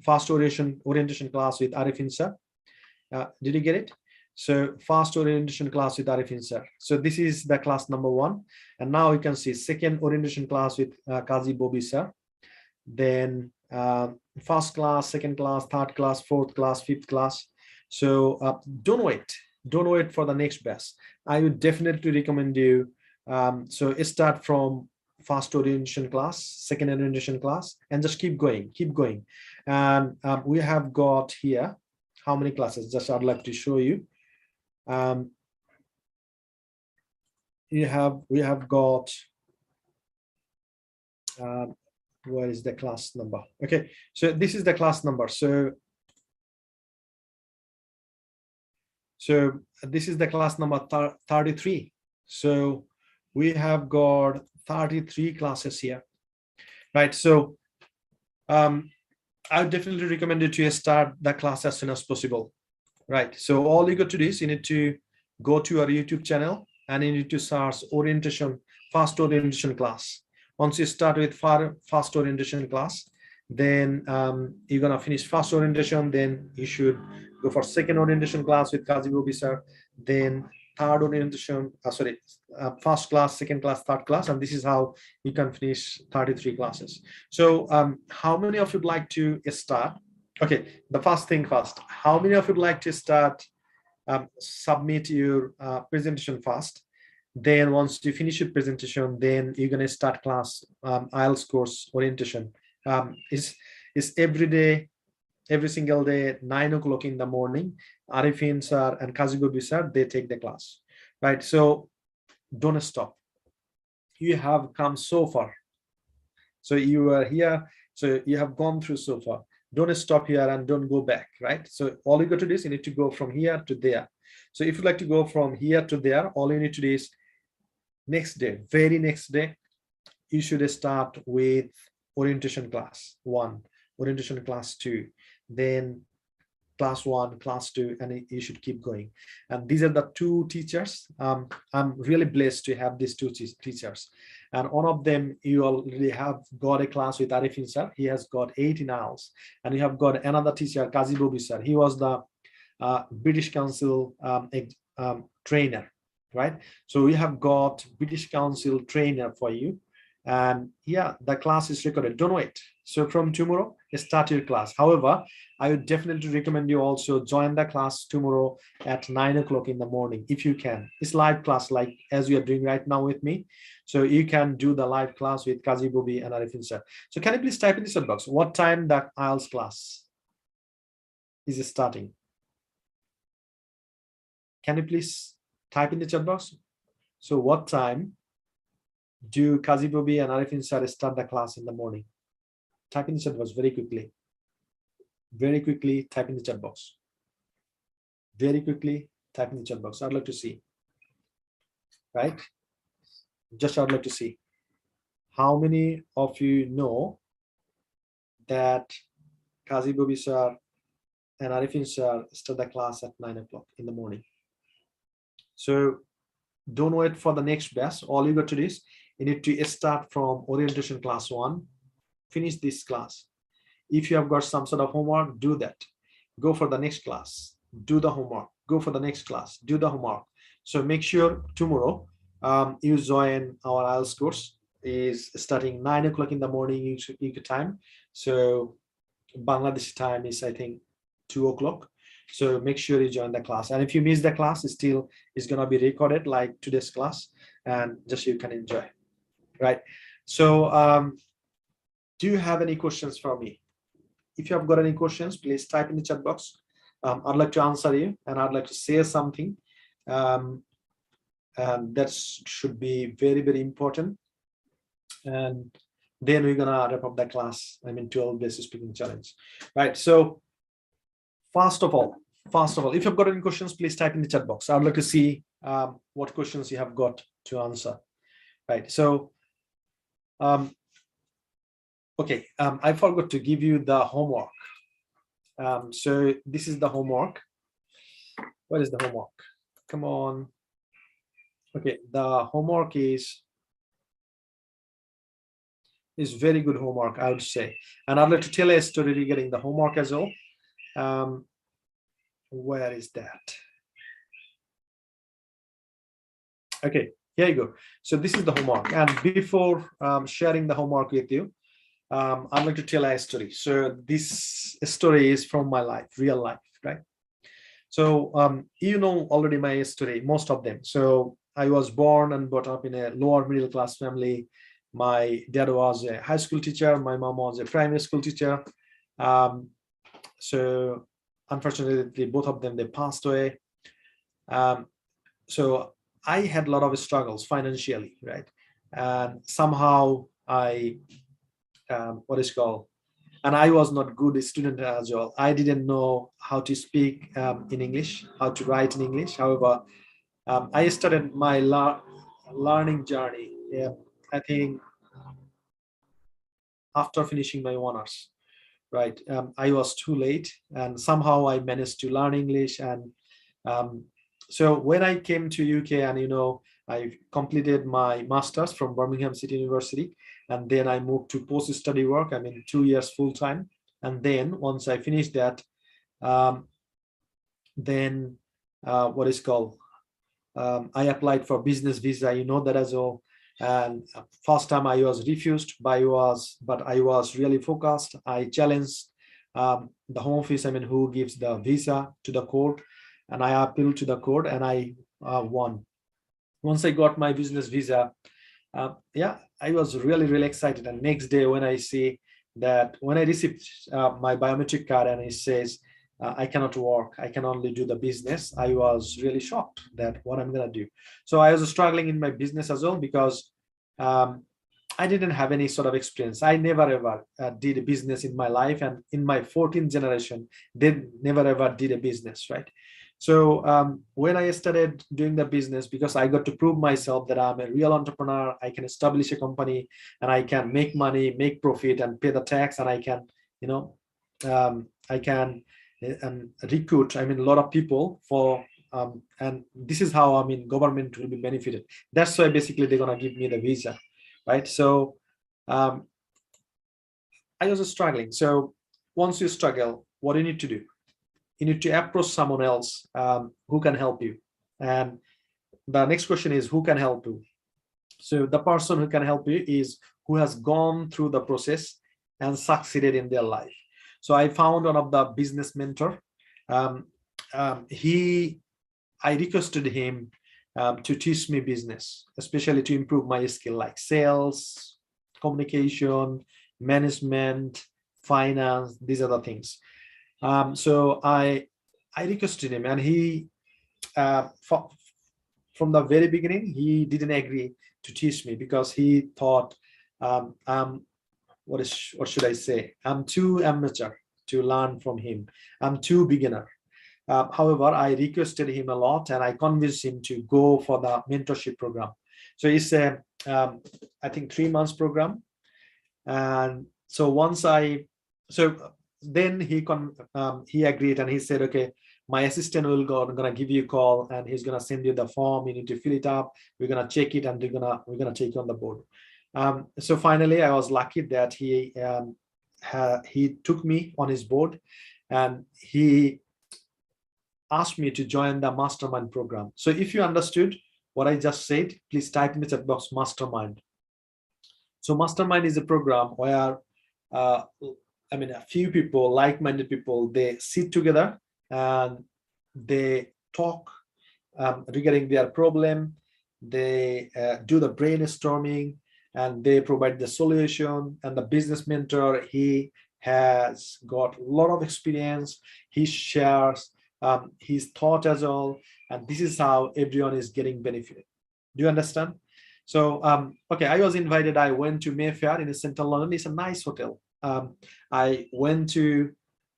fast orientation class with Arifin sir. Did you get it? So fast orientation class with Arifin sir. So this is the class number 1, and now you can see second orientation class with Kazi Bobi sir. Then first class, second class, third class, fourth class, fifth class. So don't wait for the next batch. I would definitely recommend you. So start from first orientation class, second orientation class, and just keep going. And we have got here how many classes? Just I'd like to show you. We have got where is the class number? Okay, so this is the class number. So this is the class number 33. So we have got 33 classes here, right? So I would definitely recommend you to start the class as soon as possible, right? So all you got to do is you need to go to our YouTube channel and you need to search fast orientation class. Once you start with fast orientation class, then you're gonna finish fast orientation, then you should go for second orientation class with Kazi Bobi sir, then third orientation, first class, second class, third class, and this is how you can finish 33 classes. So how many of you would like to start? Okay, the first thing first, how many of you would like to start submit your presentation first? Then once you finish your presentation, then you're gonna start class IELTS course orientation. Is every day, every single day, 9 o'clock in the morning. Arifin sir and Kazi Bobi sir, they take the class, right? So don't stop. You have come so far. So you are here. So you have gone through so far. Don't stop here and don't go back, right? So all you got to do is you need to go from here to there. So if you like to go from here to there, all you need to do is next day, very next day, you should start with orientation class 1, orientation class 2, then class 1, class 2, and you should keep going. And these are the 2 teachers. I'm really blessed to have these 2 teachers. And one of them, you already have got a class with Arifin sir. He has got 18 IELTS. And you have got another teacher, Kazi Bobi sir. He was the British Council trainer, right? So we have got British Council trainer for you. And yeah, the class is recorded. Don't wait. So from tomorrow, start your class. However, I would definitely recommend you also join the class tomorrow at 9 o'clock in the morning, if you can. It's live class, like as you are doing right now with me. So you can do the live class with Kazi Bobi and Arifin sir. So can you please type in the chat box what time the IELTS class is starting? Can you please type in the chat box? So what time do Kazi Bobi and Arifin sir start the class in the morning? Type in the chat box very quickly. Very quickly type in the chat box. Very quickly type in the chat box. I'd like to see. Right? Just I'd like to see. How many of you know that Kazi Bobi sir and Arifin sir start the class at 9 o'clock in the morning? So don't wait for the next batch. All you got to do is you need to start from orientation class 1, finish this class. If you have got some sort of homework, do that. Go for the next class, do the homework, go for the next class, do the homework. So make sure tomorrow you join our IELTS course. Is starting 9 o'clock in the morning UK time. So Bangladesh time is, I think, 2 o'clock. So make sure you join the class. And if you miss the class, still is going to be recorded like today's class, and just you can enjoy. Right. So do you have any questions for me? If you have got any questions, please type in the chat box. I'd like to answer you, and I'd like to say something. And that should be very, very important. And then we're gonna wrap up the class. 12 basic speaking challenge. Right. So first of all, if you've got any questions, please type in the chat box. I'd like to see what questions you have got to answer. Right. So okay, I forgot to give you the homework. So this is the homework. What is the homework? Come on. Okay, the homework is very good homework, I would say. And I'd like to tell a story regarding the homework as well. Where is that? Okay, here you go. So this is the homework. And before sharing the homework with you, I'd like to tell a story. So this story is from my life, real life, right? So you know already my story, most of them. So I was born and brought up in a lower middle class family. My dad was a high school teacher. My mom was a primary school teacher. So unfortunately, both of them, they passed away. So I had a lot of struggles financially, right? And somehow I, and I was not good student as well. I didn't know how to speak in English, how to write in English. However, I started my learning journey. Yeah, I think after finishing my honors, right? I was too late, and somehow I managed to learn English. And so when I came to UK, and I completed my master's from Birmingham City University, and then I moved to post-study work. 2 years full-time. And then once I finished that, then I applied for business visa, that as well. And first time I was refused, but I was really focused. I challenged the Home Office, who gives the visa, to the court, and I appealed to the court, and I won. Once I got my business visa, yeah, I was really, really excited. And next day when I see that, when I received my biometric card and it says, I cannot work, I can only do the business, I was really shocked that what I'm going to do. So I was struggling in my business as well, because I didn't have any sort of experience. I never ever did a business in my life. And in my 14th generation, they never ever did a business, right? So when I started doing the business, because I got to prove myself that I'm a real entrepreneur, I can establish a company, and I can make money, make profit, and pay the tax, and I can, recruit, a lot of people for, and this is how, government will be benefited. That's why basically they're gonna give me the visa, right? So I was struggling. So once you struggle, what do you need to do? You need to approach someone else who can help you. And the next question is, who can help you? So the person who can help you is who has gone through the process and succeeded in their life. So I found one of the business mentor. I requested him to teach me business, especially to improve my skill like sales, communication, management, finance. These are the things. So I requested him, and he from the very beginning he didn't agree to teach me because he thought what should I say? I'm too amateur to learn from him. I'm too beginner. However, I requested him a lot, and I convinced him to go for the mentorship program. So it's a, I think 3 months program. And so then he agreed, and he said, okay, my assistant will gonna give you a call, and he's gonna send you the form. You need to fill it up. We're gonna check it, and we're gonna take you on the board. So finally, I was lucky that he took me on his board, and he asked me to join the mastermind program. So if you understood what I just said, please type in the chat box mastermind. So mastermind is a program where a few people, like-minded people, they sit together and they talk regarding their problem. They do the brainstorming, and they provide the solution. And the business mentor, he has got a lot of experience. He shares his thought as well, and this is how everyone is getting benefited. Do you understand? So okay, I was invited. I went to Mayfair in central London. It's a nice hotel. I went to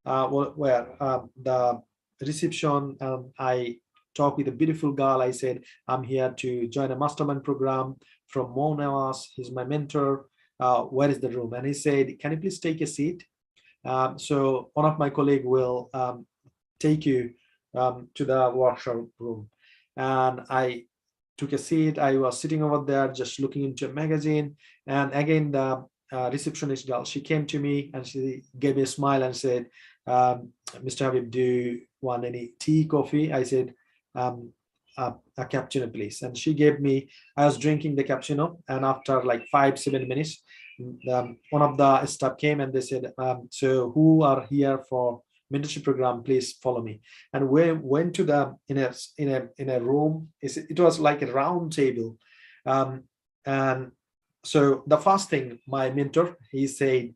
the reception. I talked with a beautiful girl. I said, I'm here to join a mastermind program from Mo Nawaz. He's my mentor. Where is the room? And he said, can you please take a seat? So one of my colleagues will take you to the workshop room. And I took a seat. I was sitting over there just looking into a magazine. And again, the receptionist girl, she came to me and she gave me a smile and said, Mr. Habib, do you want any tea, coffee? I said, a cappuccino, please. And she gave me, I was drinking the cappuccino, and after like 5-7 minutes, one of the staff came and they said, so who are here for mentorship program, please follow me. And we went to the in a room. It was like a round table, and so the first thing my mentor, he said,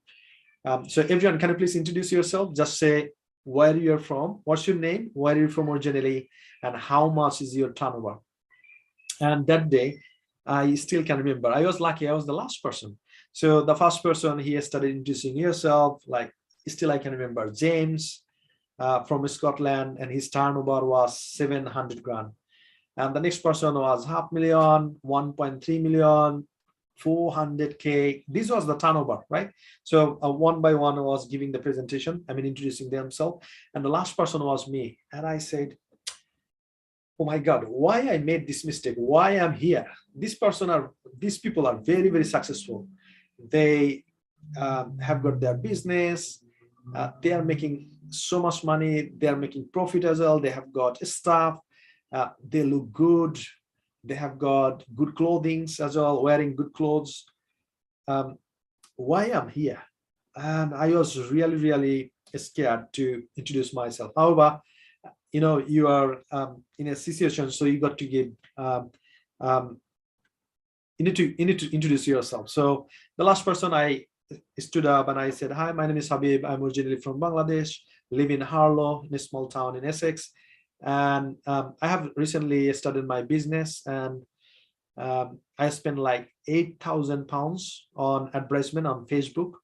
so everyone, can you please introduce yourself? Just say where you're from, what's your name, where you're from originally, and how much is your turnover. And that day, I still can remember. I was lucky. I was the last person. So the first person, he started introducing himself, like still I can remember, James from Scotland, and his turnover was 700 grand. And the next person was 500,000, 1.3 million, 400K. This was the turnover, right? So one by one was giving the presentation, introducing themselves. And the last person was me. And I said, oh my God, why I made this mistake? Why I'm here? These people are very, very successful. They have got their business. They are making so much money. They are making profit as well. They have got staff. They look good. They have got good clothing as well, wearing good clothes. Why I'm here? And I was really, really scared to introduce myself. However, you are in a situation, so you got to give, you need to introduce yourself. So the last person, I stood up and I said, hi, my name is Habib. I'm originally from Bangladesh, live in Harlow, in a small town in Essex. And I have recently started my business, and I spent like £8,000 on advertisement on Facebook.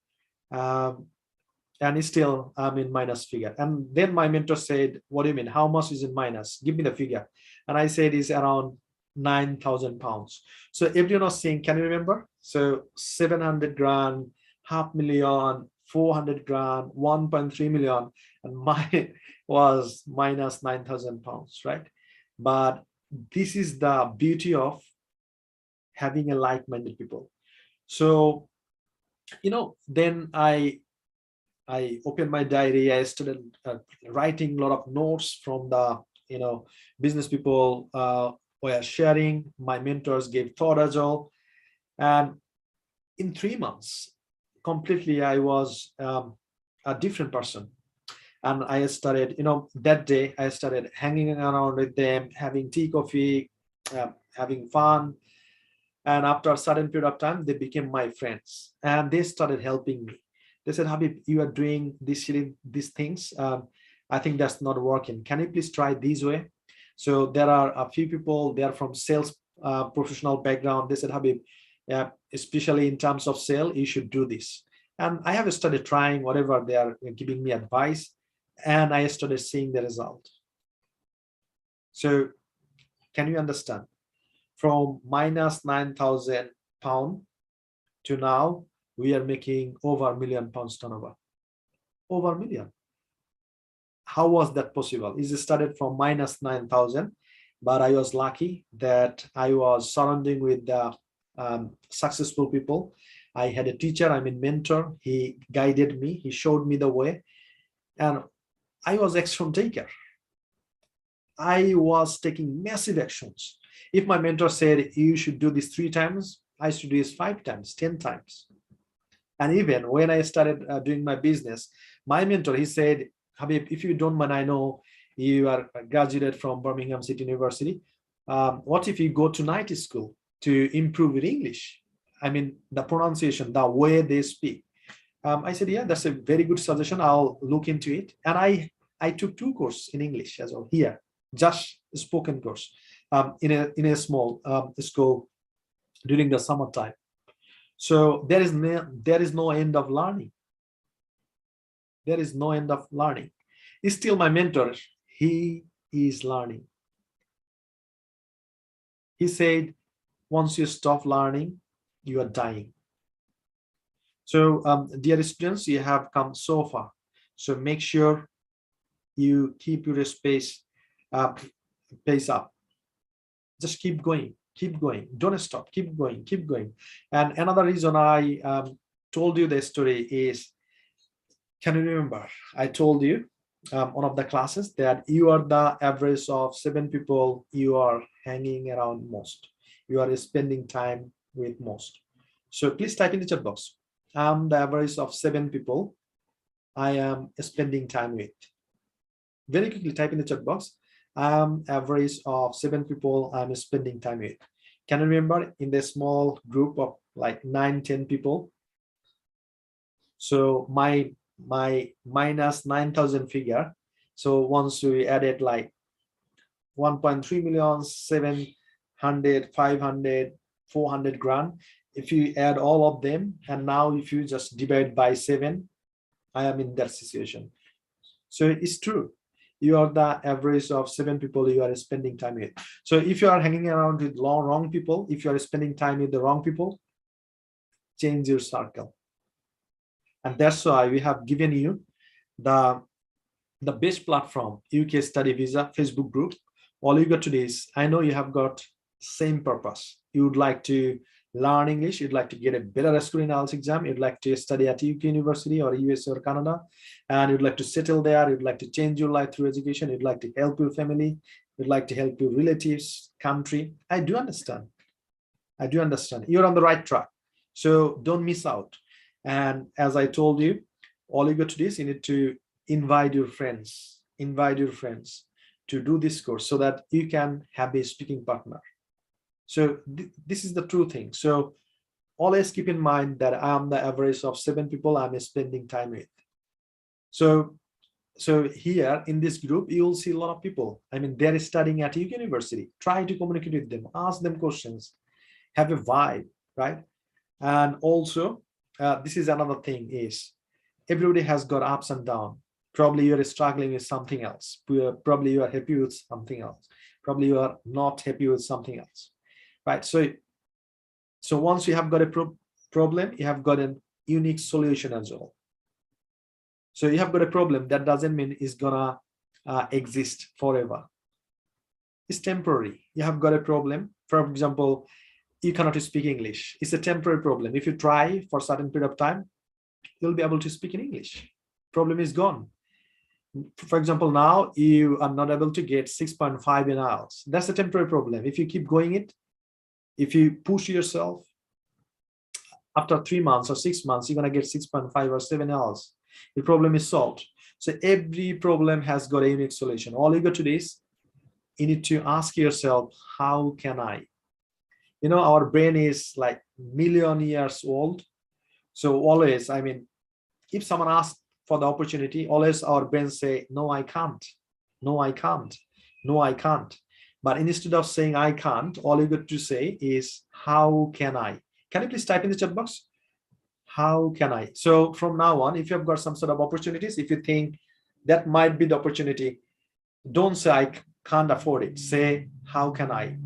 And still I'm in minus figure. And then my mentor said, what do you mean? How much is in minus? Give me the figure. And I said it's around £9,000. So everyone was saying, can you remember? So 700 grand, 500,000, 400 grand, 1.3 million, and mine was minus £9,000, right? But this is the beauty of having a like-minded people. So, then I opened my diary. I started writing a lot of notes from the, business people were sharing. My mentors gave thought as well. And in 3 months, completely, I was a different person. And I started, that day I started hanging around with them, having tea, coffee, having fun. And after a certain period of time, they became my friends and they started helping me. They said, Habib, you are doing these things. I think that's not working. Can you please try this way? So there are a few people, they are from sales professional background. They said, Habib, especially in terms of sale, you should do this. And I have started trying whatever they are giving me advice, and I started seeing the result. So can you understand? From minus 9,000 pounds to now, we are making over £1 million turnover. Over a million. How was that possible? It started from minus 9,000, but I was lucky that I was surrounding with the successful people. I had a teacher, mentor. He guided me. He showed me the way, and I was action taker. I was taking massive actions. If my mentor said you should do this 3 times, I should do this 5 times, 10 times. And even when I started doing my business, my mentor, he said, Habib, if you don't mind, I know you are graduated from Birmingham City University. What if you go to night school to improve your English? The pronunciation, the way they speak. I said, yeah, that's a very good suggestion. I'll look into it. And I took 2 courses in English as well here, just spoken course in a small school during the summertime. So there is no end of learning. There is no end of learning. He's still my mentor. He is learning. He said, once you stop learning, you are dying. So dear students, you have come so far. So make sure you keep your pace up. Just keep going. Keep going. Don't stop. Keep going. Keep going. And another reason I told you the story is, can you remember? I told you one of the classes that you are the average of 7 people you are hanging around most. You are spending time with most. So please type in the chat box. I'm the average of 7 people I am spending time with. Very quickly type in the chat box. I'm average of 7 people I'm spending time with. Can you remember in the small group of like 9-10 people? So my minus 9,000 figure. So once we added like 1.3 million, 700, 500, 400 grand. If you add all of them, and now if you just divide by 7, I am in that situation. So it's true. You are the average of 7 people you are spending time with. So if you are hanging around with wrong people, if you are spending time with the wrong people, change your circle. And that's why we have given you the best platform, UK Study Visa Facebook group. All you got to do is, I know you have got same purpose. You would like to learn English, you'd like to get a better score in IELTS exam, you'd like to study at UK University or US or Canada, and you'd like to settle there, you'd like to change your life through education, you'd like to help your family, you'd like to help your relatives, country. I do understand. I do understand. You're on the right track. So don't miss out. And as I told you, all you got to do is you need to invite your friends to do this course so that you can have a speaking partner. So this is the true thing. So always keep in mind that I am the average of 7 people I'm spending time with. So here in this group, you will see a lot of people. They're studying at UK University. Try to communicate with them, ask them questions, have a vibe, right? And also, this is another thing is everybody has got ups and downs. Probably you're struggling with something else. Probably you are happy with something else. Probably you are not happy with something else, right? So once you have got a problem, you have got a unique solution as well. So you have got a problem, that doesn't mean it's gonna exist forever. It's temporary. You have got a problem. For example, you cannot speak English. It's a temporary problem. If you try for a certain period of time, you'll be able to speak in English. Problem is gone. For example, now you are not able to get 6.5 in IELTS. That's a temporary problem. If you keep going it, if you push yourself, after 3 months or 6 months, you're going to get 6.5 or 7 hours. The problem is solved. So every problem has got a unique solution. All you got to do is you need to ask yourself, how can I? You know, our brain is like million years old. So always, I mean, if someone asks for the opportunity, always our brain say, no, I can't. No, I can't. No, I can't. But instead of saying I can't, all you got to say is, how can I? Can you please type in the chat box? How can I? So from now on, if you've got some sort of opportunities, if you think that might be the opportunity, don't say I can't afford it. Say, how can I?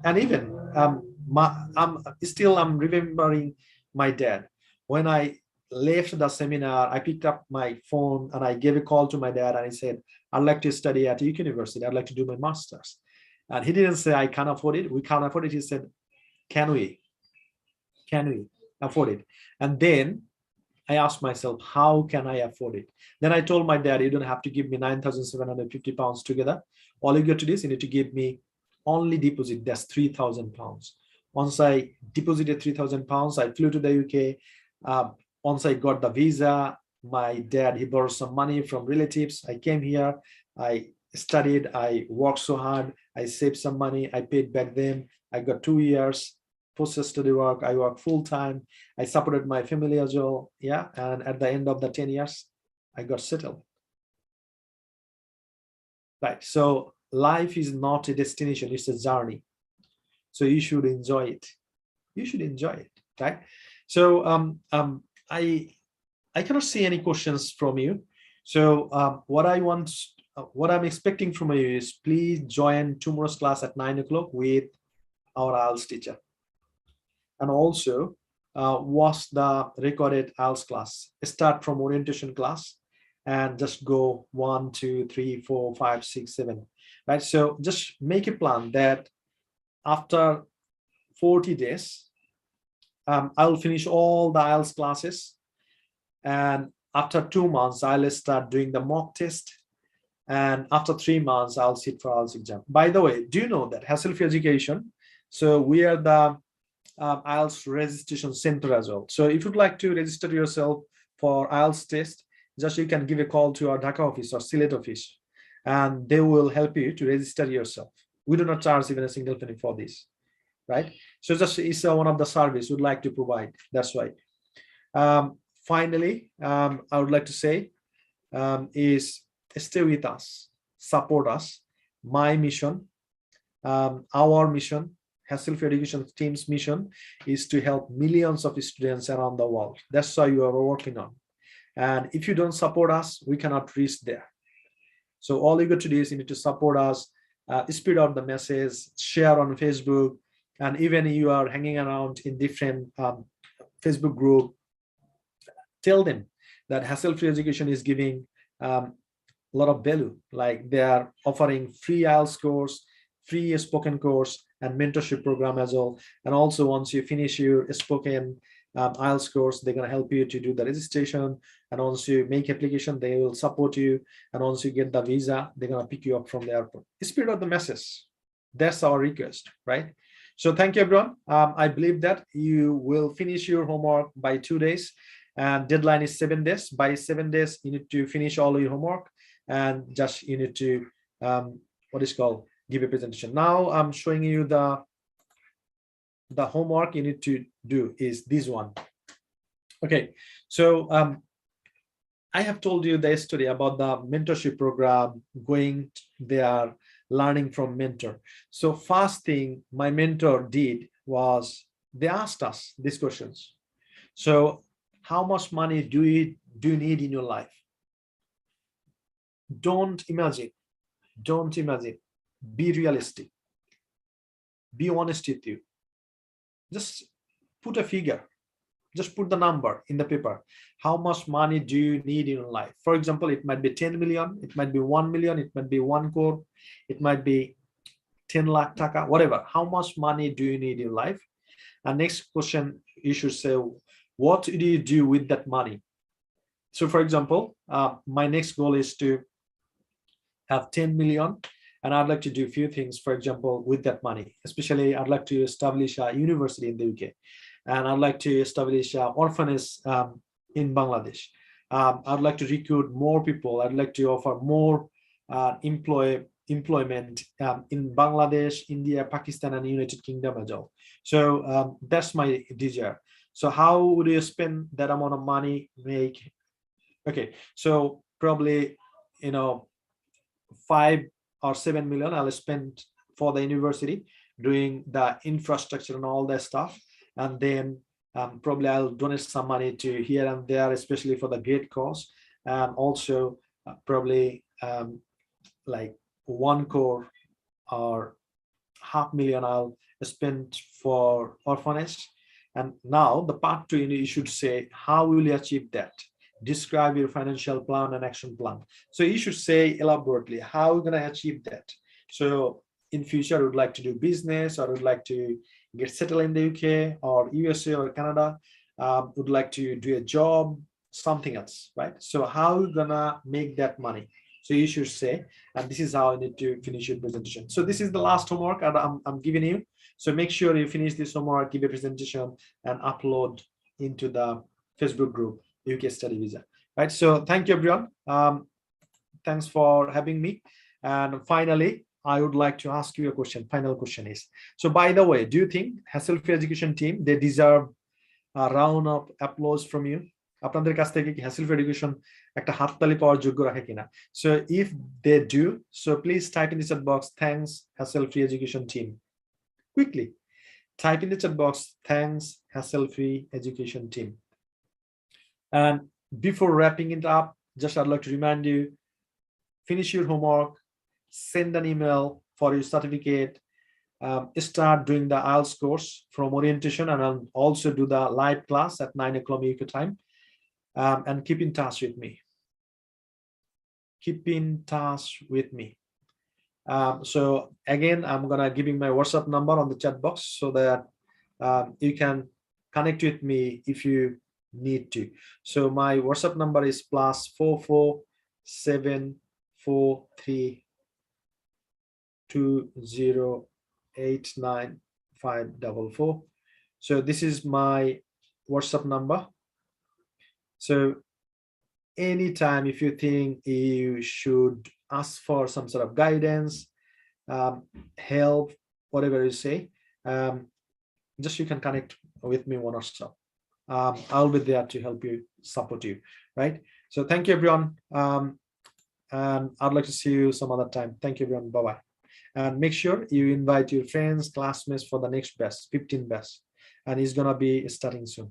And even I'm remembering my dad. When I left the seminar, I picked up my phone and I gave a call to my dad and I said, I'd like to study at Duke University. I'd like to do my master's. And he didn't say, I can't afford it. We can't afford it. He said, can we? Can we afford it? And then I asked myself, how can I afford it? Then I told my dad, you don't have to give me 9,750 pounds together. All you got to do is you need to give me only deposit, that's 3,000 pounds. Once I deposited 3,000 pounds, I flew to the UK. Once I got the visa, my dad, he borrowed some money from relatives. I came here, I studied, I worked so hard, I saved some money, I paid back them. I got 2 years post-study work, I worked full-time, I supported my family as well. Yeah, and at the end of the 10 years, I got settled. Right, so life is not a destination, it's a journey. So you should enjoy it. You should enjoy it, right? So I cannot see any questions from you. So what I'm expecting from you is please join tomorrow's class at 9 o'clock with our IELTS teacher. And also watch the recorded IELTS class. Start from orientation class and just go 1, 2, 3, 4, 5, 6, 7. Right. So just make a plan that after 40 days, I'll finish all the IELTS classes. And after 2 months, I'll start doing the mock test. And after 3 months, I'll sit for IELTS exam. By the way, do you know that Hassle-Free Education? So we are the IELTS registration center as well. So if you'd like to register yourself for IELTS test, just you can give a call to our Dhaka office or Sylhet office, and they will help you to register yourself. We do not charge even a single penny for this, right? So just it's one of the service we'd like to provide. That's why. Finally, I would like to say is stay with us, support us. My mission, our mission, Hassle-Free Education team's mission is to help millions of students around the world. That's why you are working on. And if you don't support us, we cannot reach there. So all you got to do is you need to support us, spread out the message, share on Facebook, and even you are hanging around in different Facebook group, tell them that Hassle-Free Education is giving a lot of value, like they are offering free IELTS course, free spoken course, and mentorship program as well. And also once you finish your spoken IELTS course, they're going to help you to do the registration. And once you make application, they will support you. And once you get the visa, they're going to pick you up from the airport. Spread out the message. That's our request, right? So thank you, everyone. I believe that you will finish your homework by 2 days, and deadline is 7 days. By 7 days, you need to finish all your homework, and just you need to what is called give a presentation. Now I'm showing you the homework you need to do is this one. Okay, so I have told you the story about the mentorship program, going there, learning from mentor. So first thing my mentor did was they asked us these questions. So how much money do you need in your life? Don't imagine. Be realistic. Be honest with you. Just put a figure. Just put the number in the paper. How much money do you need in your life? For example, it might be 10 million, it might be 1 million, it might be 1 crore, it might be 10 lakh taka, whatever. How much money do you need in your life? And next question, you should say, what do you do with that money? So for example, my next goal is to have 10 million. And I'd like to do a few things, for example, with that money. Especially, I'd like to establish a university in the UK. and I'd like to establish orphanage in Bangladesh. I'd like to recruit more people. I'd like to offer more employment in Bangladesh, India, Pakistan, and United Kingdom as well. So that's my desire. So how would you spend that amount of money? Okay, so probably 5 or 7 million I'll spend for the university doing the infrastructure and all that stuff, and then probably I'll donate some money to here and there, especially for the GATE course, and also probably like 1 crore or $500,000 I'll spend for orphanage. And now the part 2, you should say, how will you achieve that? Describe your financial plan and action plan. So you should say elaborately how you're going to achieve that. So in future, I would like to do business, or would like to get settled in the UK or USA or Canada, would like to do a job, something else, right? So how are you gonna make that money? So you should say, and this is how you need to finish your presentation. So this is the last homework I'm giving you. So make sure you finish this homework, give a presentation, and upload into the Facebook group, UK Study Visa, right? So thank you, everyone. Thanks for having me. And finally, I would like to ask you a question. Final question is, so by the way, do you think hassle-free education team, they deserve a round of applause from you? আপনাদের কাছ থেকে কি hassle-free education একটা হাততালি পাওয়ার যোগ্য রাখে কিনা? So if they do, so please type in the chat box, thanks hassle-free education team. Quickly type in the chat box, thanks hassle-free education team. And before wrapping it up, just I'd like to remind you, finish your homework, send an email for your certificate, start doing the IELTS course from orientation, and I'll also do the live class at 9 o'clock UK time, and keep in touch with me. Keep in touch with me. So again, I'm gonna giving my WhatsApp number on the chat box so that you can connect with me if you need to. So my WhatsApp number is +44743 2089544. So this is my WhatsApp number. So anytime if you think you should ask for some sort of guidance, help, whatever you say, just you can connect with me on WhatsApp. I'll be there to help you, support you, right? So thank you, everyone. And I'd like to see you some other time. Thank you, everyone. Bye-bye. And make sure you invite your friends, classmates for the next batch, 15 batch, and it's gonna be starting soon.